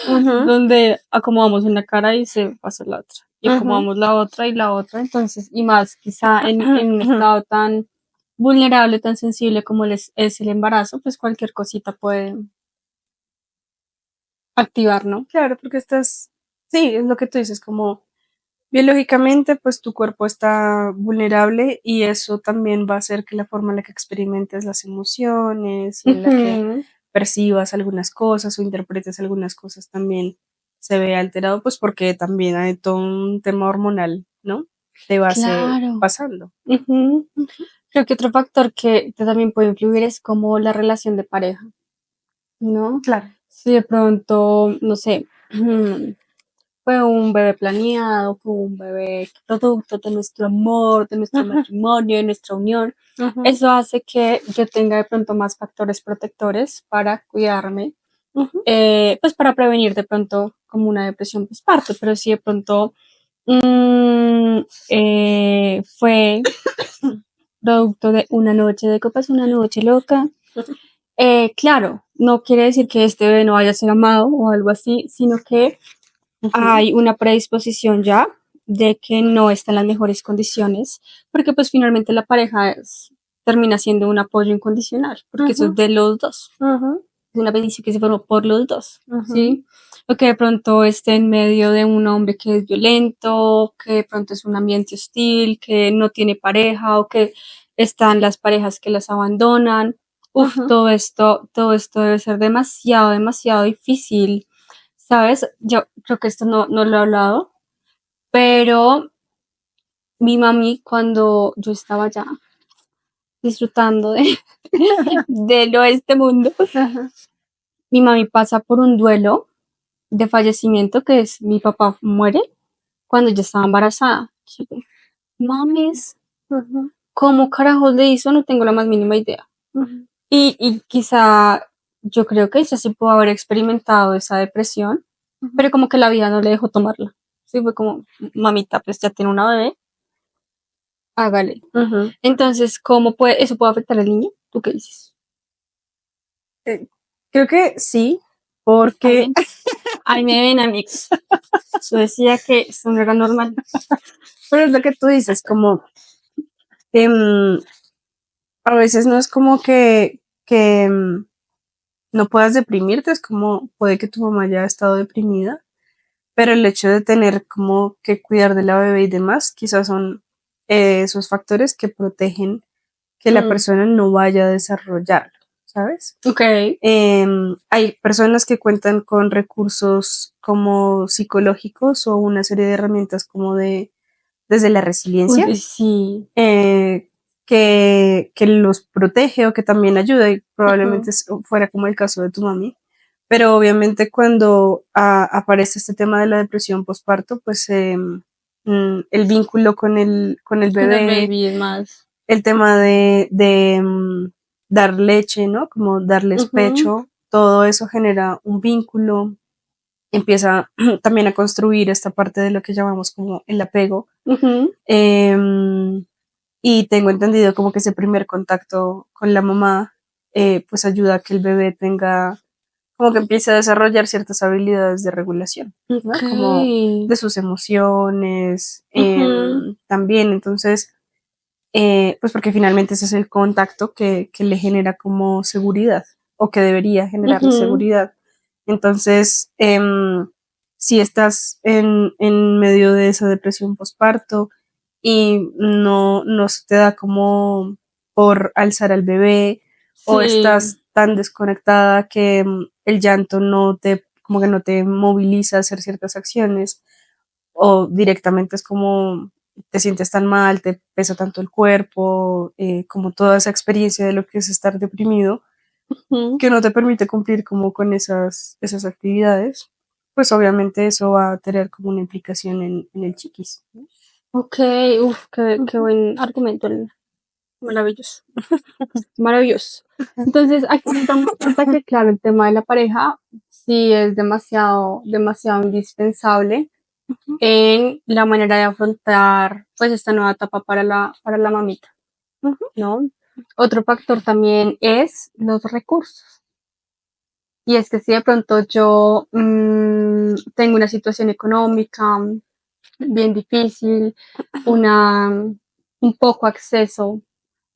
donde acomodamos una cara y se pasa la otra. Y acomodamos la otra y la otra. Entonces, y más quizá en un estado tan vulnerable, tan sensible como es el embarazo, pues cualquier cosita puede activar, ¿no? Claro, porque sí, es lo que tú dices, como biológicamente, pues tu cuerpo está vulnerable y eso también va a hacer que la forma en la que experimentes las emociones y en la que percibas algunas cosas o interpretes algunas cosas también se ve alterado, pues porque también hay todo un tema hormonal, ¿no? te va a seguir Claro. pasando. Ujú. Creo que otro factor que también puede influir es como la relación de pareja, ¿no? Claro. Si de pronto, no sé, fue un bebé planeado, fue un bebé producto de nuestro amor, de nuestro Ujú, matrimonio, de nuestra unión, ujú, eso hace que yo tenga de pronto más factores protectores para cuidarme, ujú. pues para prevenir de pronto como una depresión postparto, pero si de pronto fue producto de una noche de copas, una noche loca. Claro, no quiere decir que este bebé no vaya a ser amado o algo así, sino que hay una predisposición ya de que no está en las mejores condiciones, porque pues finalmente la pareja termina siendo un apoyo incondicional, porque eso es de los dos. Es una bendición que se formó por los dos, ¿sí? O que de pronto esté en medio de un hombre que es violento, que de pronto es un ambiente hostil, que no tiene pareja o que están las parejas que las abandonan. Uf, todo esto debe ser demasiado, demasiado difícil, ¿sabes? Yo creo que esto no lo he hablado, pero mi mami cuando yo estaba ya disfrutando de lo de este mundo, mi mami pasa por un duelo de fallecimiento, que es mi papá muere cuando yo estaba embarazada. Mames, ¿cómo carajos le hizo? No tengo la más mínima idea. Y quizá yo creo que ella sí pudo haber experimentado esa depresión, pero como que la vida no le dejó tomarla. Sí, fue como, mamita, pues ya tiene una bebé, hágale. Entonces, ¿cómo puede, eso puede afectar al niño? ¿Tú qué dices? Creo que sí, porque Ahí me ven, amigos. Yo decía que eso no era normal. pero es lo que tú dices, como a veces no es como que no puedas deprimirte, es como puede que tu mamá ya ha estado deprimida, pero el hecho de tener como que cuidar de la bebé y demás, quizás son esos factores que protegen que la persona no vaya a desarrollarlo, ¿sabes? Ok. Hay personas que cuentan con recursos como psicológicos o una serie de herramientas como desde la resiliencia, Uy, sí. que los protege o que también ayuda, y probablemente fuera como el caso de tu mami. Pero obviamente cuando aparece este tema de la depresión postparto, pues el vínculo con el Con el bebé, baby es más. el tema de dar leche, ¿no? Como darles pecho, todo eso genera un vínculo, empieza también a construir esta parte de lo que llamamos como el apego. Y tengo entendido como que ese primer contacto con la mamá, pues ayuda a que el bebé tenga, como que empiece a desarrollar ciertas habilidades de regulación, ¿no? Como de sus emociones, también. Entonces, pues porque finalmente ese es el contacto que le genera como seguridad o que debería generarle seguridad. Entonces, si estás en medio de esa depresión postparto y no se te da como por alzar al bebé o estás tan desconectada que el llanto no te, como que no te moviliza a hacer ciertas acciones o directamente es como te sientes tan mal, te pesa tanto el cuerpo, como toda esa experiencia de lo que es estar deprimido, que no te permite cumplir como con esas actividades, pues obviamente eso va a tener como una implicación en el chiquis. Ok, uf, qué buen argumento. Maravilloso. Maravilloso. Entonces, aquí nos damos cuenta que, claro, el tema de la pareja sí es demasiado, demasiado indispensable en la manera de afrontar, pues, esta nueva etapa para la mamita, ¿no? Otro factor también es los recursos. Y es que si de pronto yo tengo una situación económica bien difícil, un poco acceso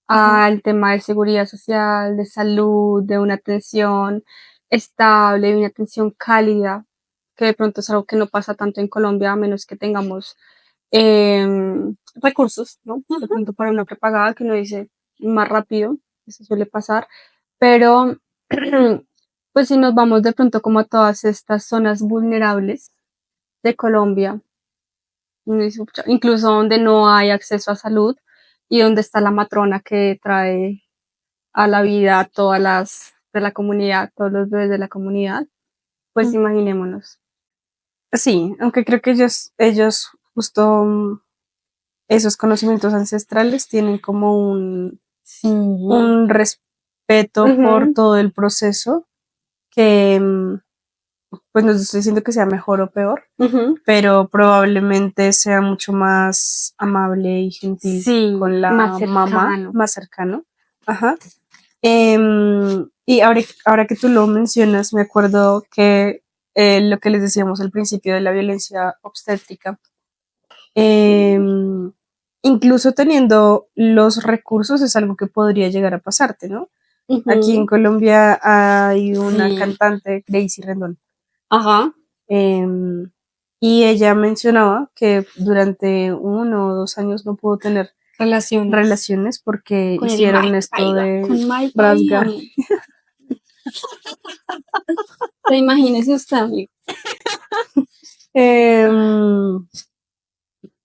al tema de seguridad social, de salud, de una atención estable, de una atención cálida, que de pronto es algo que no pasa tanto en Colombia, a menos que tengamos recursos, ¿no? De pronto para una prepagada que uno dice más rápido, eso suele pasar, pero pues si nos vamos de pronto como a todas estas zonas vulnerables de Colombia, incluso donde no hay acceso a salud y donde está la matrona que trae a la vida a todas las de la comunidad, todos los bebés de la comunidad, pues imaginémonos. Sí, aunque creo que ellos justo esos conocimientos ancestrales tienen como un respeto por todo el proceso que pues no estoy diciendo que sea mejor o peor, pero probablemente sea mucho más amable y gentil con la mamá, más cercano. Ajá. Y ahora que tú lo mencionas, me acuerdo que lo que les decíamos al principio de la violencia obstétrica, incluso teniendo los recursos es algo que podría llegar a pasarte, ¿no? Aquí en Colombia hay una cantante, Gracie Rendón. Ajá. Y ella mencionaba que durante 1 o 2 años no pudo tener relaciones porque hicieron esto de rasgar. Imagínese usted, amigo.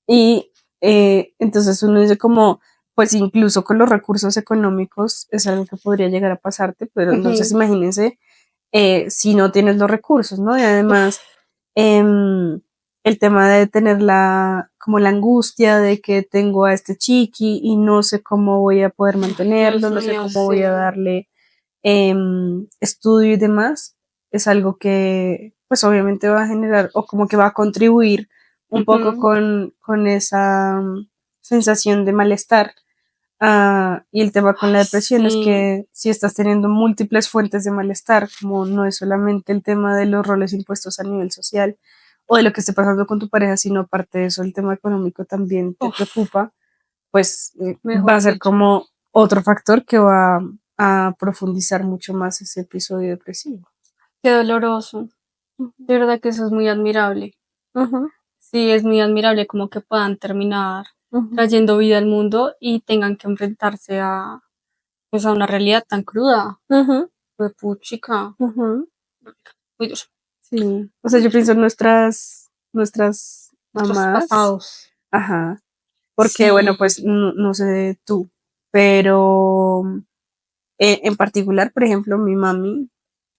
Y entonces uno dice como, pues incluso con los recursos económicos es algo que podría llegar a pasarte, pero entonces imagínense si no tienes los recursos, ¿no? Y además el tema de tener como la angustia de que tengo a este chiqui y no sé cómo voy a poder mantenerlo, no sé cómo voy a darle estudio y demás, es algo que pues obviamente va a generar o como que va a contribuir un poco con esa sensación de malestar. Y el tema con la depresión es que si estás teniendo múltiples fuentes de malestar, como no es solamente el tema de los roles impuestos a nivel social o de lo que esté pasando con tu pareja, sino aparte de eso, el tema económico también te preocupa, pues va a ser como otro factor que va a profundizar mucho más ese episodio depresivo. Qué doloroso. De verdad que eso es muy admirable. Sí, es muy admirable como que puedan terminar trayendo vida al mundo y tengan que enfrentarse a, pues, a una realidad tan cruda. Pues puchica. Muy duro. Sí. O sea, yo pienso en nuestras mamás. Pasados. Ajá. Porque, bueno, pues no sé tú, pero en particular, por ejemplo, mi mami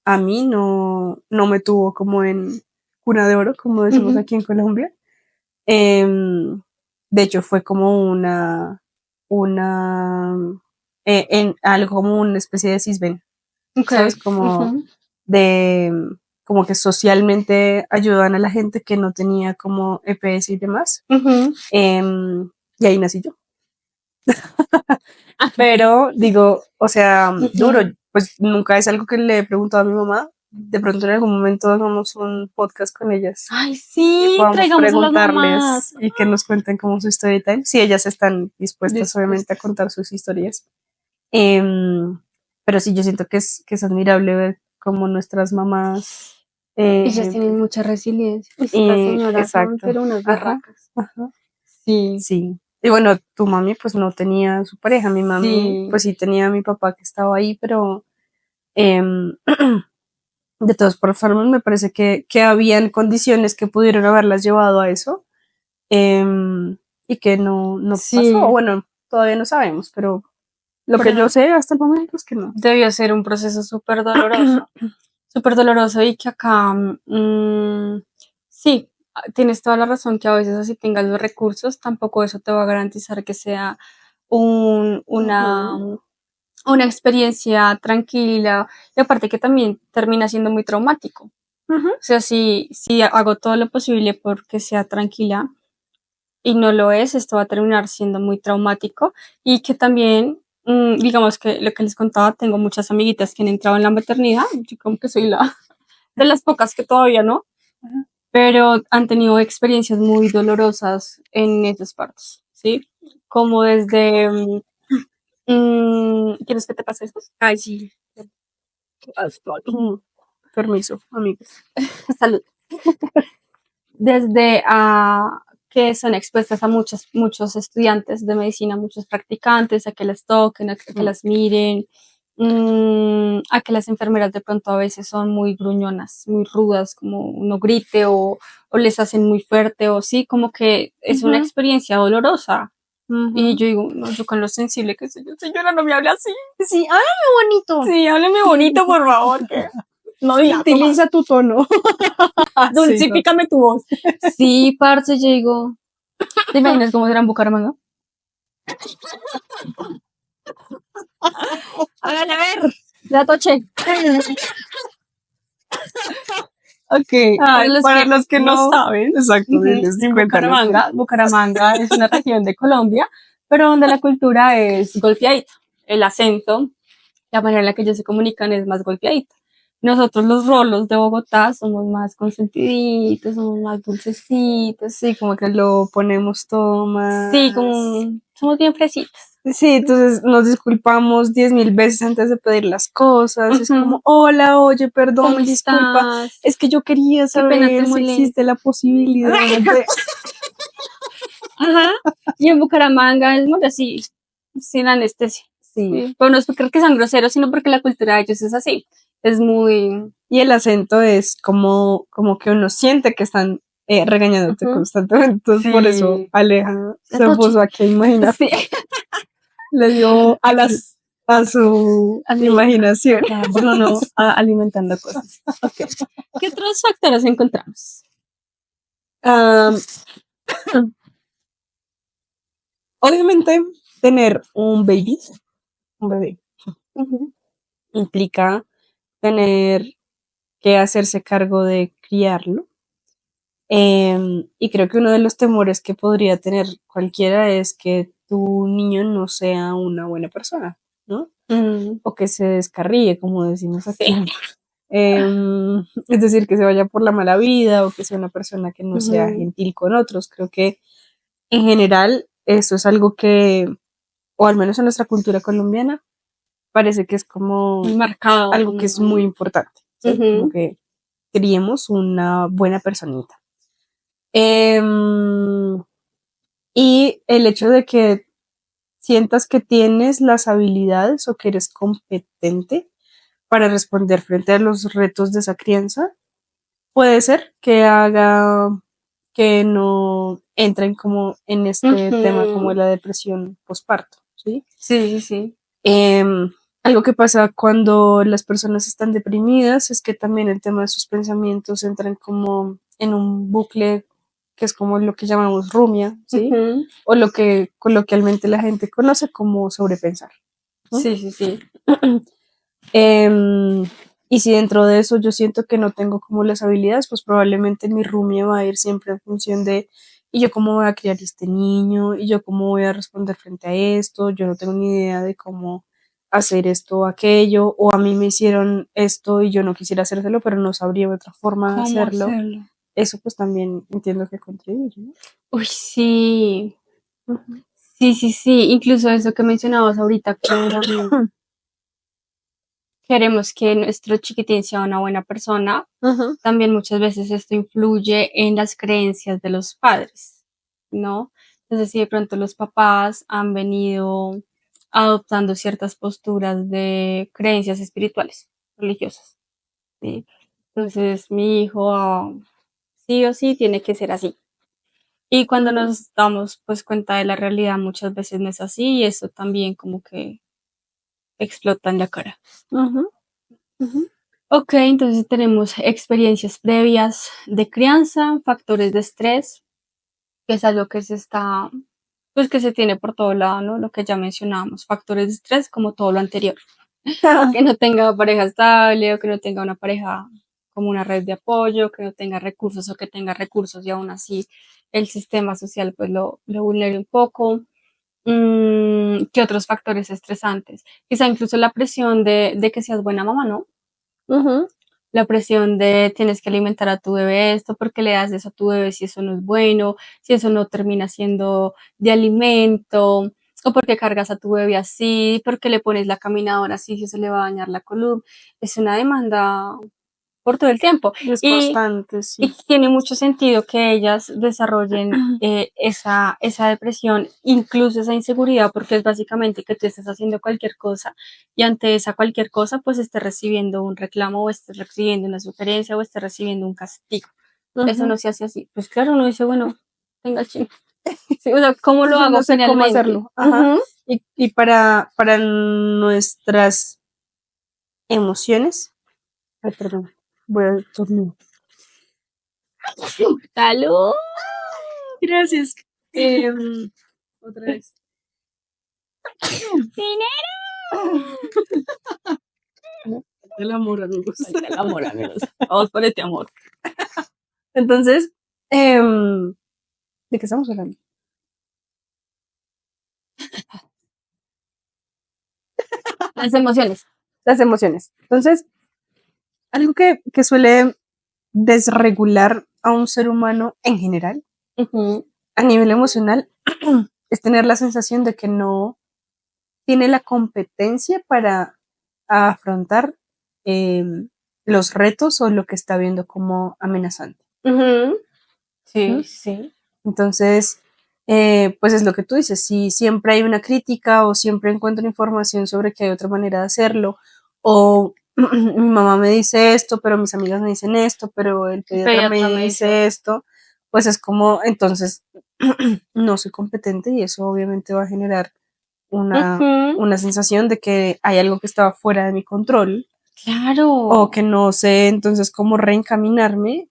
a mí no me tuvo como en cuna de oro, como decimos aquí en Colombia. De hecho, fue como en algo como una especie de cisben, ¿sabes? Como como que socialmente ayudan a la gente que no tenía como EPS y demás. Y ahí nací yo. Pero digo, o sea, duro, pues nunca es algo que le he preguntado a mi mamá. De pronto en algún momento hagamos un podcast con ellas. Ay, sí, y podamos traigamos a las preguntarles mamás. y que nos cuenten como su historia y tal. Si ellas están dispuestas, obviamente, a contar sus historias. Pero sí, yo siento que es admirable ver cómo nuestras mamás. Ellas tienen mucha resiliencia. Estas señoras son exacto. pero unas barracas. Sí. Sí. Y bueno, tu mami pues no tenía su pareja, mi mami pues sí tenía a mi papá que estaba ahí, pero de todas formas me parece que habían condiciones que pudieron haberlas llevado a eso y que no pasó. Bueno, todavía no sabemos, pero lo que yo sé hasta el momento es que no. Debió ser un proceso súper doloroso. Súper doloroso y que acá, sí, tienes toda la razón que a veces así tengas los recursos, tampoco eso te va a garantizar que sea una experiencia tranquila y aparte que también termina siendo muy traumático. O sea, si hago todo lo posible porque sea tranquila y no lo es, esto va a terminar siendo muy traumático y que también, digamos que lo que les contaba, tengo muchas amiguitas que han entrado en la maternidad, yo como que soy de las pocas que todavía no, pero han tenido experiencias muy dolorosas en esas partes, ¿sí? Como desde, ¿quieres que te pase esto? Ay, sí. Permiso, amigos. Salud. Desde que son expuestas a muchos estudiantes de medicina, muchos practicantes, a que las toquen, a que las miren, a que las enfermeras de pronto a veces son muy gruñonas, muy rudas, como uno grite o les hacen muy fuerte o sí, como que es una experiencia dolorosa. Y yo digo, no, yo con lo sensible que soy yo, señora, no me hable así. Sí, háblame bonito. Sí, hábleme bonito, por favor. Que no Utiliza tu tono. dulcifícame tu voz. Sí, parce, yo digo, ¿te imaginas cómo será en Bucaramanga? Hágale a ver, la toche. Ok, para los que no saben, exacto, Bucaramanga es una región de Colombia, pero donde la cultura es golpeadita. El acento, la manera en la que ellos se comunican es más golpeadita. Nosotros los rolos de Bogotá somos más consentiditos, somos más dulcecitos. Sí, como que lo ponemos todo más. Sí, como somos bien fresitas. Sí, entonces nos disculpamos 10.000 veces antes de pedir las cosas. Es como, hola, oye, perdón, ¿Cómo disculpa. estás? Es que yo quería Qué pena te saber si moleste. existe la posibilidad de... Ajá. Y en Bucaramanga es muy así, sin anestesia. Sí. Pero no es porque sean groseros, sino porque la cultura de ellos es así. Es muy... Y el acento es como que uno siente que están regañándote constantemente. Entonces, por eso Aleja se puso aquí a imaginar. Sí. Le dio a su imaginación. Bruno alimentando cosas. Okay. ¿Qué otros factores encontramos? Obviamente, tener un bebé, implica tener que hacerse cargo de criarlo. Y creo que uno de los temores que podría tener cualquiera es que tu niño no sea una buena persona, ¿no? O que se descarríe, como decimos aquí. Sí. Es decir, que se vaya por la mala vida o que sea una persona que no sea gentil con otros. Creo que en general eso es algo que, o al menos en nuestra cultura colombiana, parece que es como marcado, algo que es muy importante, ¿sí? Como que criemos una buena personita. Y el hecho de que sientas que tienes las habilidades o que eres competente para responder frente a los retos de esa crianza, puede ser que haga que no entren como en este tema como la depresión postparto, ¿sí? Sí, sí, sí. Algo que pasa cuando las personas están deprimidas es que también el tema de sus pensamientos entran como en un bucle que es como lo que llamamos rumia, ¿sí? O lo que coloquialmente la gente conoce como sobrepensar, ¿no? Sí, sí, sí. Y si dentro de eso yo siento que no tengo como las habilidades, pues probablemente mi rumia va a ir siempre en función de, ¿y yo cómo voy a criar este niño? ¿Y yo cómo voy a responder frente a esto? Yo no tengo ni idea de cómo hacer esto o aquello, o a mí me hicieron esto y yo no quisiera hacérselo, pero no sabría otra forma de hacerlo. Eso pues también entiendo que contribuye, ¿no? Uy, sí. Sí, sí, sí. Incluso eso que mencionabas ahorita, que queremos que nuestro chiquitín sea una buena persona. También muchas veces esto influye en las creencias de los padres, ¿no? Entonces, si de pronto los papás han venido adoptando ciertas posturas de creencias espirituales, religiosas, ¿sí? Entonces, mi hijo sí o sí tiene que ser así. Y cuando nos damos pues cuenta de la realidad, muchas veces no es así y eso también como que explota en la cara. Ok, entonces tenemos experiencias previas de crianza, factores de estrés, que es algo que se está, pues que se tiene por todo lado, ¿no? Lo que ya mencionábamos, factores de estrés como todo lo anterior. Que no tenga pareja estable o que no tenga una pareja como una red de apoyo, que no tenga recursos o que tenga recursos y aún así el sistema social pues lo vulnere un poco. ¿Qué otros factores estresantes? Quizá incluso la presión de que seas buena mamá, ¿no? La presión de tienes que alimentar a tu bebé esto, porque le das eso a tu bebé si eso no es bueno, si eso no termina siendo de alimento, o porque cargas a tu bebé así, porque le pones la caminadora así, si eso le va a dañar la columna. Es una demanda por todo el tiempo. Es Y constante, sí. tiene mucho sentido que ellas desarrollen esa depresión, incluso esa inseguridad, porque es básicamente que tú estés haciendo cualquier cosa y ante esa cualquier cosa, pues estés recibiendo un reclamo o estés recibiendo una sugerencia o estés recibiendo un castigo. Eso no se hace así. Pues claro, uno dice, bueno, tenga ching. Sí, o sea, ¿cómo lo hago No sé cómo finalmente? hacerlo. Ajá. Y para nuestras emociones. Ay, perdón. Voy a tornudar. ¡Salud! Gracias. Otra vez. ¡Dinero! El amor, amigos. El amor, amigos. Vamos por este amor. Entonces, ¿de qué estamos hablando? Las emociones. Las emociones. Entonces, algo que suele desregular a un ser humano en general, a nivel emocional, es tener la sensación de que no tiene la competencia para afrontar los retos o lo que está viendo como amenazante. Sí, sí. Entonces, pues es lo que tú dices, si siempre hay una crítica o siempre encuentro información sobre que hay otra manera de hacerlo, o mi mamá me dice esto, pero mis amigas me dicen esto, pero el pediatra me dice esto, pues es como, entonces, no soy competente y eso obviamente va a generar una sensación de que hay algo que estaba fuera de mi control. Claro. O que no sé entonces cómo reencaminarme.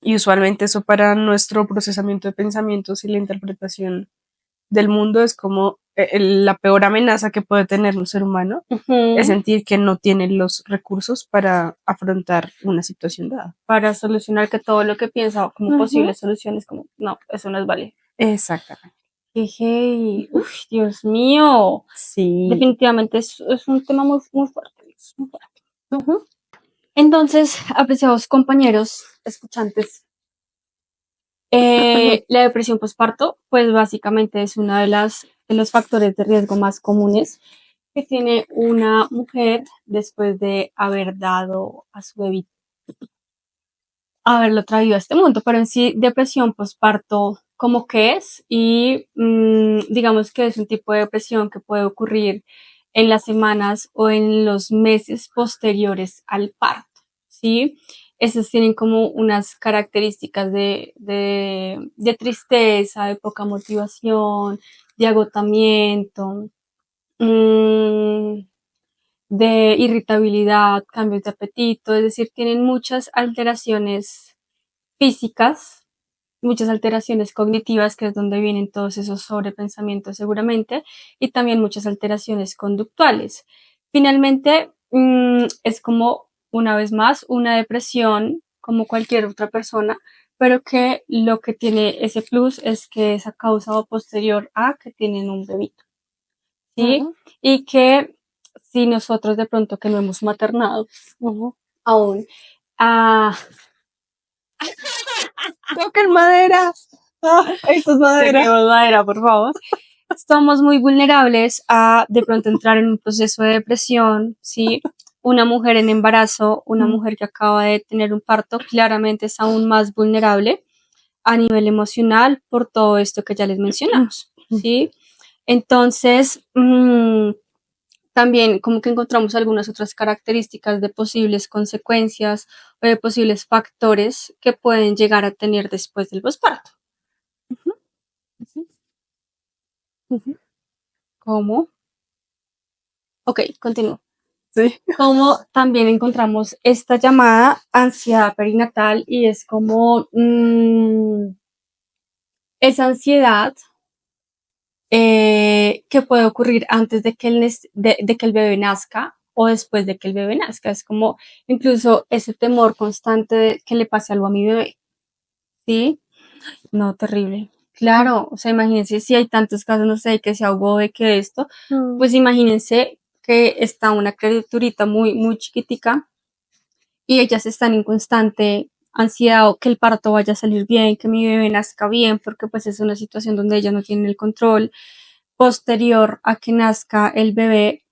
Y usualmente eso para nuestro procesamiento de pensamientos y la interpretación del mundo es como la peor amenaza que puede tener un ser humano, es sentir que no tiene los recursos para afrontar una situación dada. Para solucionar que todo lo que piensa como posibles soluciones, como, no, eso no es válido. Exactamente. Hey, uf, Dios mío. Sí. Definitivamente es un tema muy, muy fuerte. Muy fuerte. Entonces, apreciados compañeros, escuchantes, la depresión postparto, pues básicamente es uno de los factores de riesgo más comunes que tiene una mujer después de haber dado a su bebé, haberlo traído a este mundo. Pero en sí, depresión postparto, ¿cómo que es? Y digamos que es un tipo de depresión que puede ocurrir en las semanas o en los meses posteriores al parto, ¿sí? Esas tienen como unas características de tristeza, de poca motivación, de agotamiento, de irritabilidad, cambios de apetito, es decir, tienen muchas alteraciones físicas, muchas alteraciones cognitivas, que es donde vienen todos esos sobrepensamientos seguramente, y también muchas alteraciones conductuales. Finalmente, es como, una vez más, una depresión como cualquier otra persona, pero que lo que tiene ese plus es que es a causa o posterior a que tienen un bebito, ¿sí? Y que si nosotros de pronto que no hemos maternado aún, Toquen madera. Esto es madera. Madera, por favor. Estamos muy vulnerables a de pronto entrar en un proceso de depresión, ¿sí? Una mujer en embarazo, una mujer que acaba de tener un parto, claramente es aún más vulnerable a nivel emocional por todo esto que ya les mencionamos, ¿sí? Entonces, también como que encontramos algunas otras características de posibles consecuencias o de posibles factores que pueden llegar a tener después del posparto. ¿Cómo? Ok, continúo. Sí. Como también encontramos esta llamada ansiedad perinatal y es como esa ansiedad que puede ocurrir antes de que, de que el bebé nazca o después de que el bebé nazca. Es como incluso ese temor constante de que le pase algo a mi bebé. ¿Sí? No, terrible. Claro, o sea, imagínense si hay tantos casos, no sé, que se ahogó de que esto, pues imagínense que está una criaturita muy, muy chiquitica y ellas están en constante ansiedad o que el parto vaya a salir bien, que mi bebé nazca bien, porque pues es una situación donde ellas no tienen el control. Posterior a que nazca el bebé,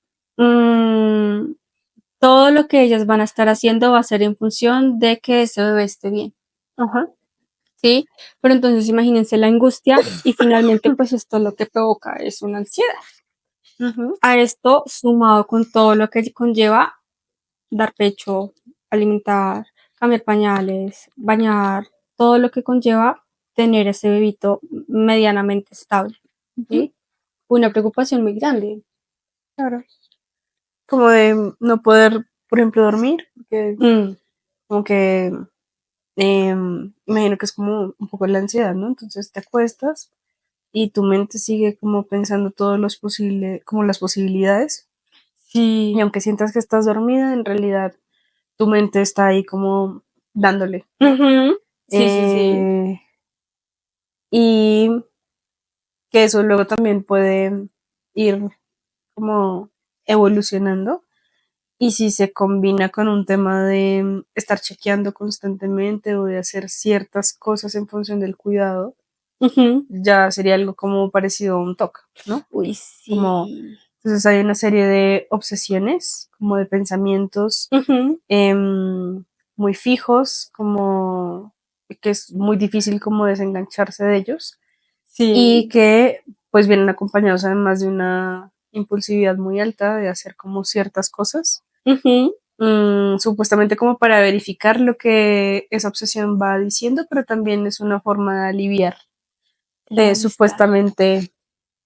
todo lo que ellas van a estar haciendo va a ser en función de que ese bebé esté bien. Ajá. ¿Sí? Pero entonces imagínense la angustia y finalmente pues esto lo que provoca es una ansiedad. A esto sumado con todo lo que conlleva dar pecho, alimentar, cambiar pañales, bañar, todo lo que conlleva tener ese bebito medianamente estable. ¿Sí? Una preocupación muy grande. Claro. Como de no poder, por ejemplo, dormir, porque como que imagino que es como un poco la ansiedad, ¿no? Entonces te acuestas y tu mente sigue como pensando todos los posibles, como las posibilidades. Sí. Y aunque sientas que estás dormida, en realidad tu mente está ahí como dándole. Sí. Y que eso luego también puede ir como evolucionando. Y si se combina con un tema de estar chequeando constantemente o de hacer ciertas cosas en función del cuidado, ya sería algo como parecido a un TOC, ¿no? Uy, sí. Como, entonces hay una serie de obsesiones, como de pensamientos muy fijos, como que es muy difícil como desengancharse de ellos. Sí. Y que pues vienen acompañados además de una impulsividad muy alta de hacer como ciertas cosas. Supuestamente como para verificar lo que esa obsesión va diciendo, pero también es una forma de aliviar supuestamente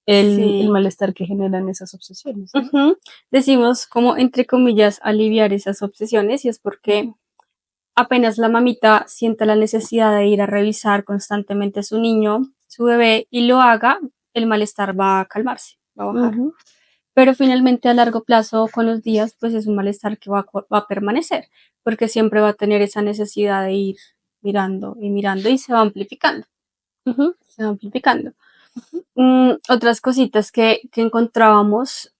el malestar que generan esas obsesiones, ¿no? Decimos como entre comillas aliviar esas obsesiones y es porque apenas la mamita sienta la necesidad de ir a revisar constantemente a su niño, su bebé, y lo haga, el malestar va a calmarse, va a bajar. Pero finalmente a largo plazo, con los días, pues es un malestar que va a permanecer, porque siempre va a tener esa necesidad de ir mirando y se va amplificando. Se va amplificando. Otras cositas que encontrábamos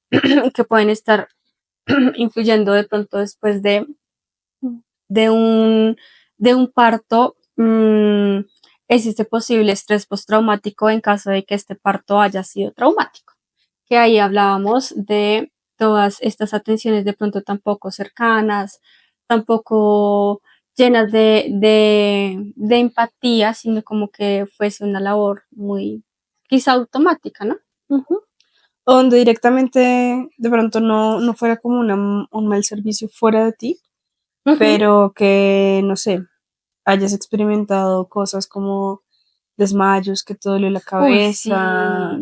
que pueden estar influyendo de pronto después de un parto, es este posible estrés postraumático en caso de que este parto haya sido traumático. Que ahí hablábamos de todas estas atenciones de pronto tampoco cercanas, tampoco llenas de empatía, sino como que fuese una labor muy quizá automática, ¿no? O donde directamente de pronto no fuera como un mal servicio fuera de ti, pero que, no sé, hayas experimentado cosas como desmayos, que te duele la cabeza,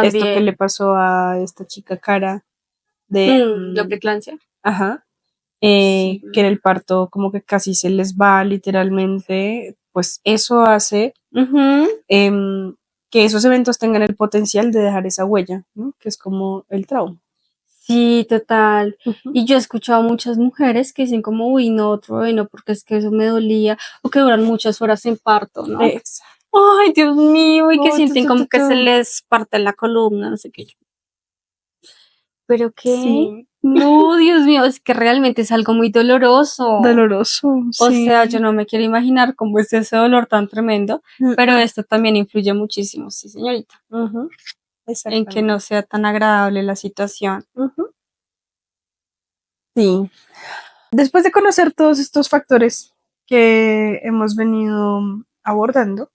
esto que le pasó a esta chica Cara de la preclancia. Ajá. Que en el parto como que casi se les va literalmente, pues eso hace que esos eventos tengan el potencial de dejar esa huella, ¿no? Que es como el trauma. Sí, total. Y yo he escuchado muchas mujeres que dicen como, uy, no, otro bebé, no, porque es que eso me dolía, o que duran muchas horas en parto, ¿no? Ay, Dios mío, y que sienten como que se les parte la columna, no sé qué. Pero que, Sí. no, Dios mío, es que realmente es algo muy doloroso. Doloroso, O sí. sea, yo no me quiero imaginar cómo es ese dolor tan tremendo, pero esto también influye muchísimo, sí, señorita, en que no sea tan agradable la situación. Sí. Después de conocer todos estos factores que hemos venido abordando,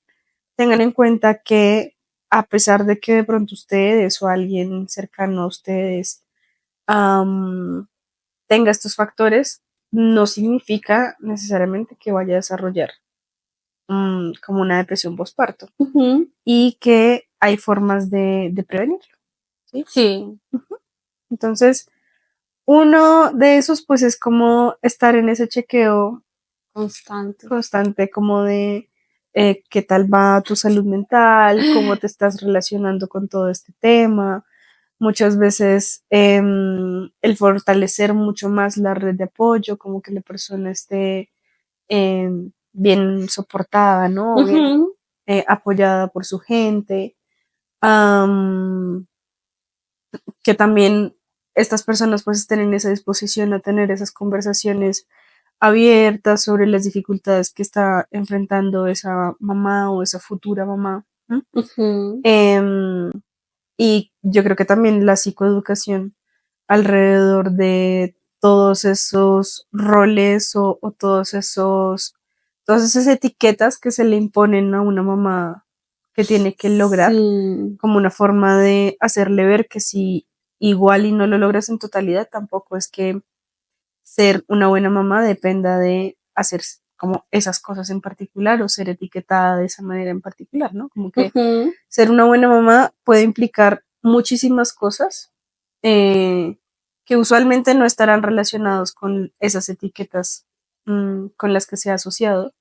tengan en cuenta que a pesar de que de pronto ustedes o alguien cercano a ustedes tenga estos factores, no significa necesariamente que vaya a desarrollar como una depresión postparto y que hay formas de prevenirlo. Sí. Entonces, uno de esos pues es como estar en ese chequeo constante como de qué tal va tu salud mental, cómo te estás relacionando con todo este tema. Muchas veces el fortalecer mucho más la red de apoyo, como que la persona esté bien soportada, ¿no? Bien apoyada por su gente. Que también estas personas pues estén en esa disposición a tener esas conversaciones abiertas sobre las dificultades que está enfrentando esa mamá o esa futura mamá. Y yo creo que también la psicoeducación alrededor de todos esos roles o todas esas etiquetas que se le imponen a una mamá que tiene que lograr, como una forma de hacerle ver que si igual y no lo logras en totalidad, tampoco es que ser una buena mamá dependa de hacer como esas cosas en particular o ser etiquetada de esa manera en particular, ¿no? Como que ser una buena mamá puede implicar muchísimas cosas que usualmente no estarán relacionados con esas etiquetas con las que se ha asociado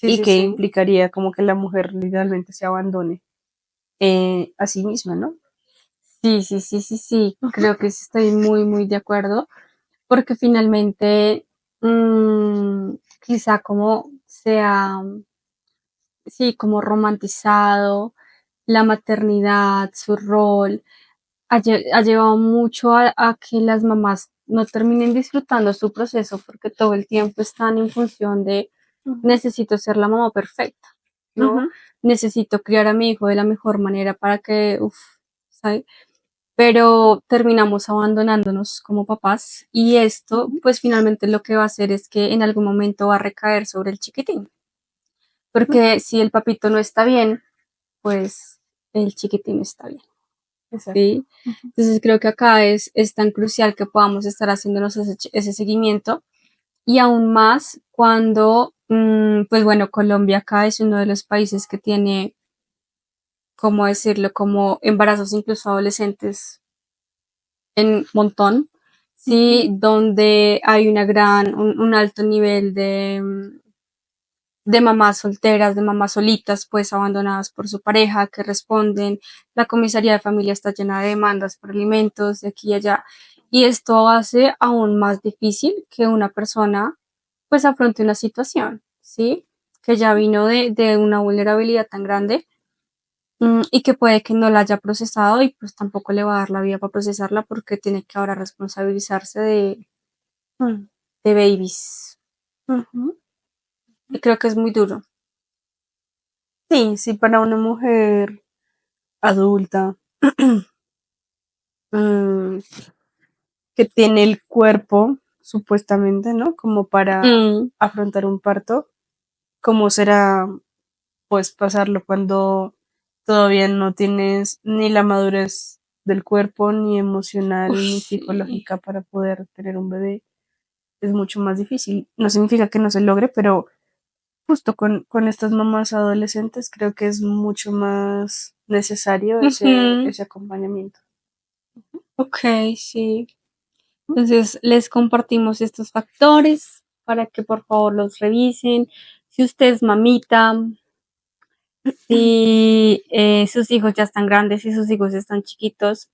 y que implicaría como que la mujer literalmente se abandone a sí misma, ¿no? Sí. Creo que sí estoy muy, muy de acuerdo, porque finalmente quizá como sea, sí, como romantizado la maternidad, su rol, ha llevado mucho a que las mamás no terminen disfrutando su proceso porque todo el tiempo están en función de necesito ser la mamá perfecta, ¿no? Necesito criar a mi hijo de la mejor manera para que, ¿sabes? Pero terminamos abandonándonos como papás y esto pues finalmente lo que va a hacer es que en algún momento va a recaer sobre el chiquitín, porque si el papito no está bien, pues el chiquitín está bien. ¿Sí? Entonces creo que acá es tan crucial que podamos estar haciéndonos ese seguimiento y aún más cuando, pues bueno, Colombia acá es uno de los países que tiene, ¿cómo decirlo?, como embarazos incluso adolescentes en montón, ¿sí? Donde hay un alto nivel de mamás solteras, de mamás solitas, pues abandonadas por su pareja, que responden, la comisaría de familia está llena de demandas por alimentos de aquí y allá, y esto hace aún más difícil que una persona pues afronte una situación, ¿sí? Que ya vino de una vulnerabilidad tan grande y que puede que no la haya procesado y pues tampoco le va a dar la vida para procesarla porque tiene que ahora responsabilizarse de babies. Y creo que es muy duro. Sí, para una mujer adulta que tiene el cuerpo, supuestamente, ¿no? Como para afrontar un parto, ¿cómo será pues pasarlo cuando todavía no tienes ni la madurez del cuerpo, ni emocional, ni psicológica para poder tener un bebé? Es mucho más difícil. No significa que no se logre, pero justo con estas mamás adolescentes creo que es mucho más necesario ese acompañamiento. Ok, sí. Entonces les compartimos estos factores para que por favor los revisen. Si usted es mamita, si sus hijos ya están grandes, si sus hijos están chiquitos,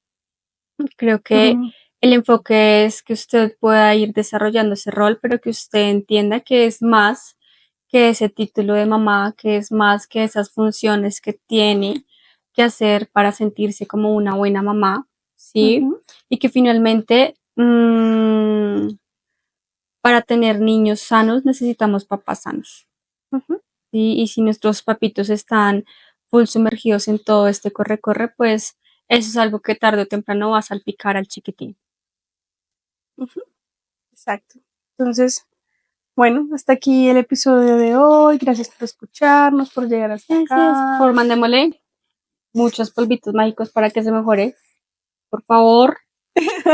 creo que el enfoque es que usted pueda ir desarrollando ese rol, pero que usted entienda que es más que ese título de mamá, que es más que esas funciones que tiene que hacer para sentirse como una buena mamá, ¿sí? Y que finalmente para tener niños sanos necesitamos papás sanos. ¿Sí? Y si nuestros papitos están full sumergidos en todo este corre-corre, pues eso es algo que tarde o temprano va a salpicar al chiquitín. Exacto. Entonces, bueno, hasta aquí el episodio de hoy. Gracias por escucharnos, por llegar hasta acá. Por mandémosle muchos polvitos mágicos para que se mejore. Por favor,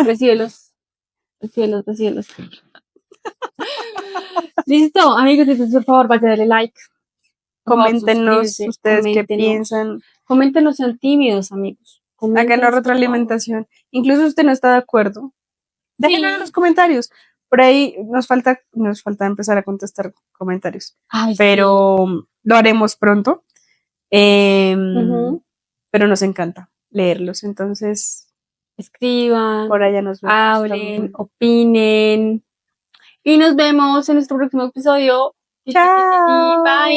recíbelos. Recíbelos. Listo, amigos, entonces por favor vaya a darle like. Coméntenos ustedes qué piensan. Coméntenos, sean tímidos, amigos. Háganos retroalimentación. Incluso usted no está de acuerdo. Déjenlo en los comentarios. Por ahí nos falta empezar a contestar comentarios. Pero lo haremos pronto. Pero nos encanta leerlos. Entonces, escriban, por allá nos vemos. hablen, opinen. Y nos vemos en nuestro próximo episodio. Chao. Bye.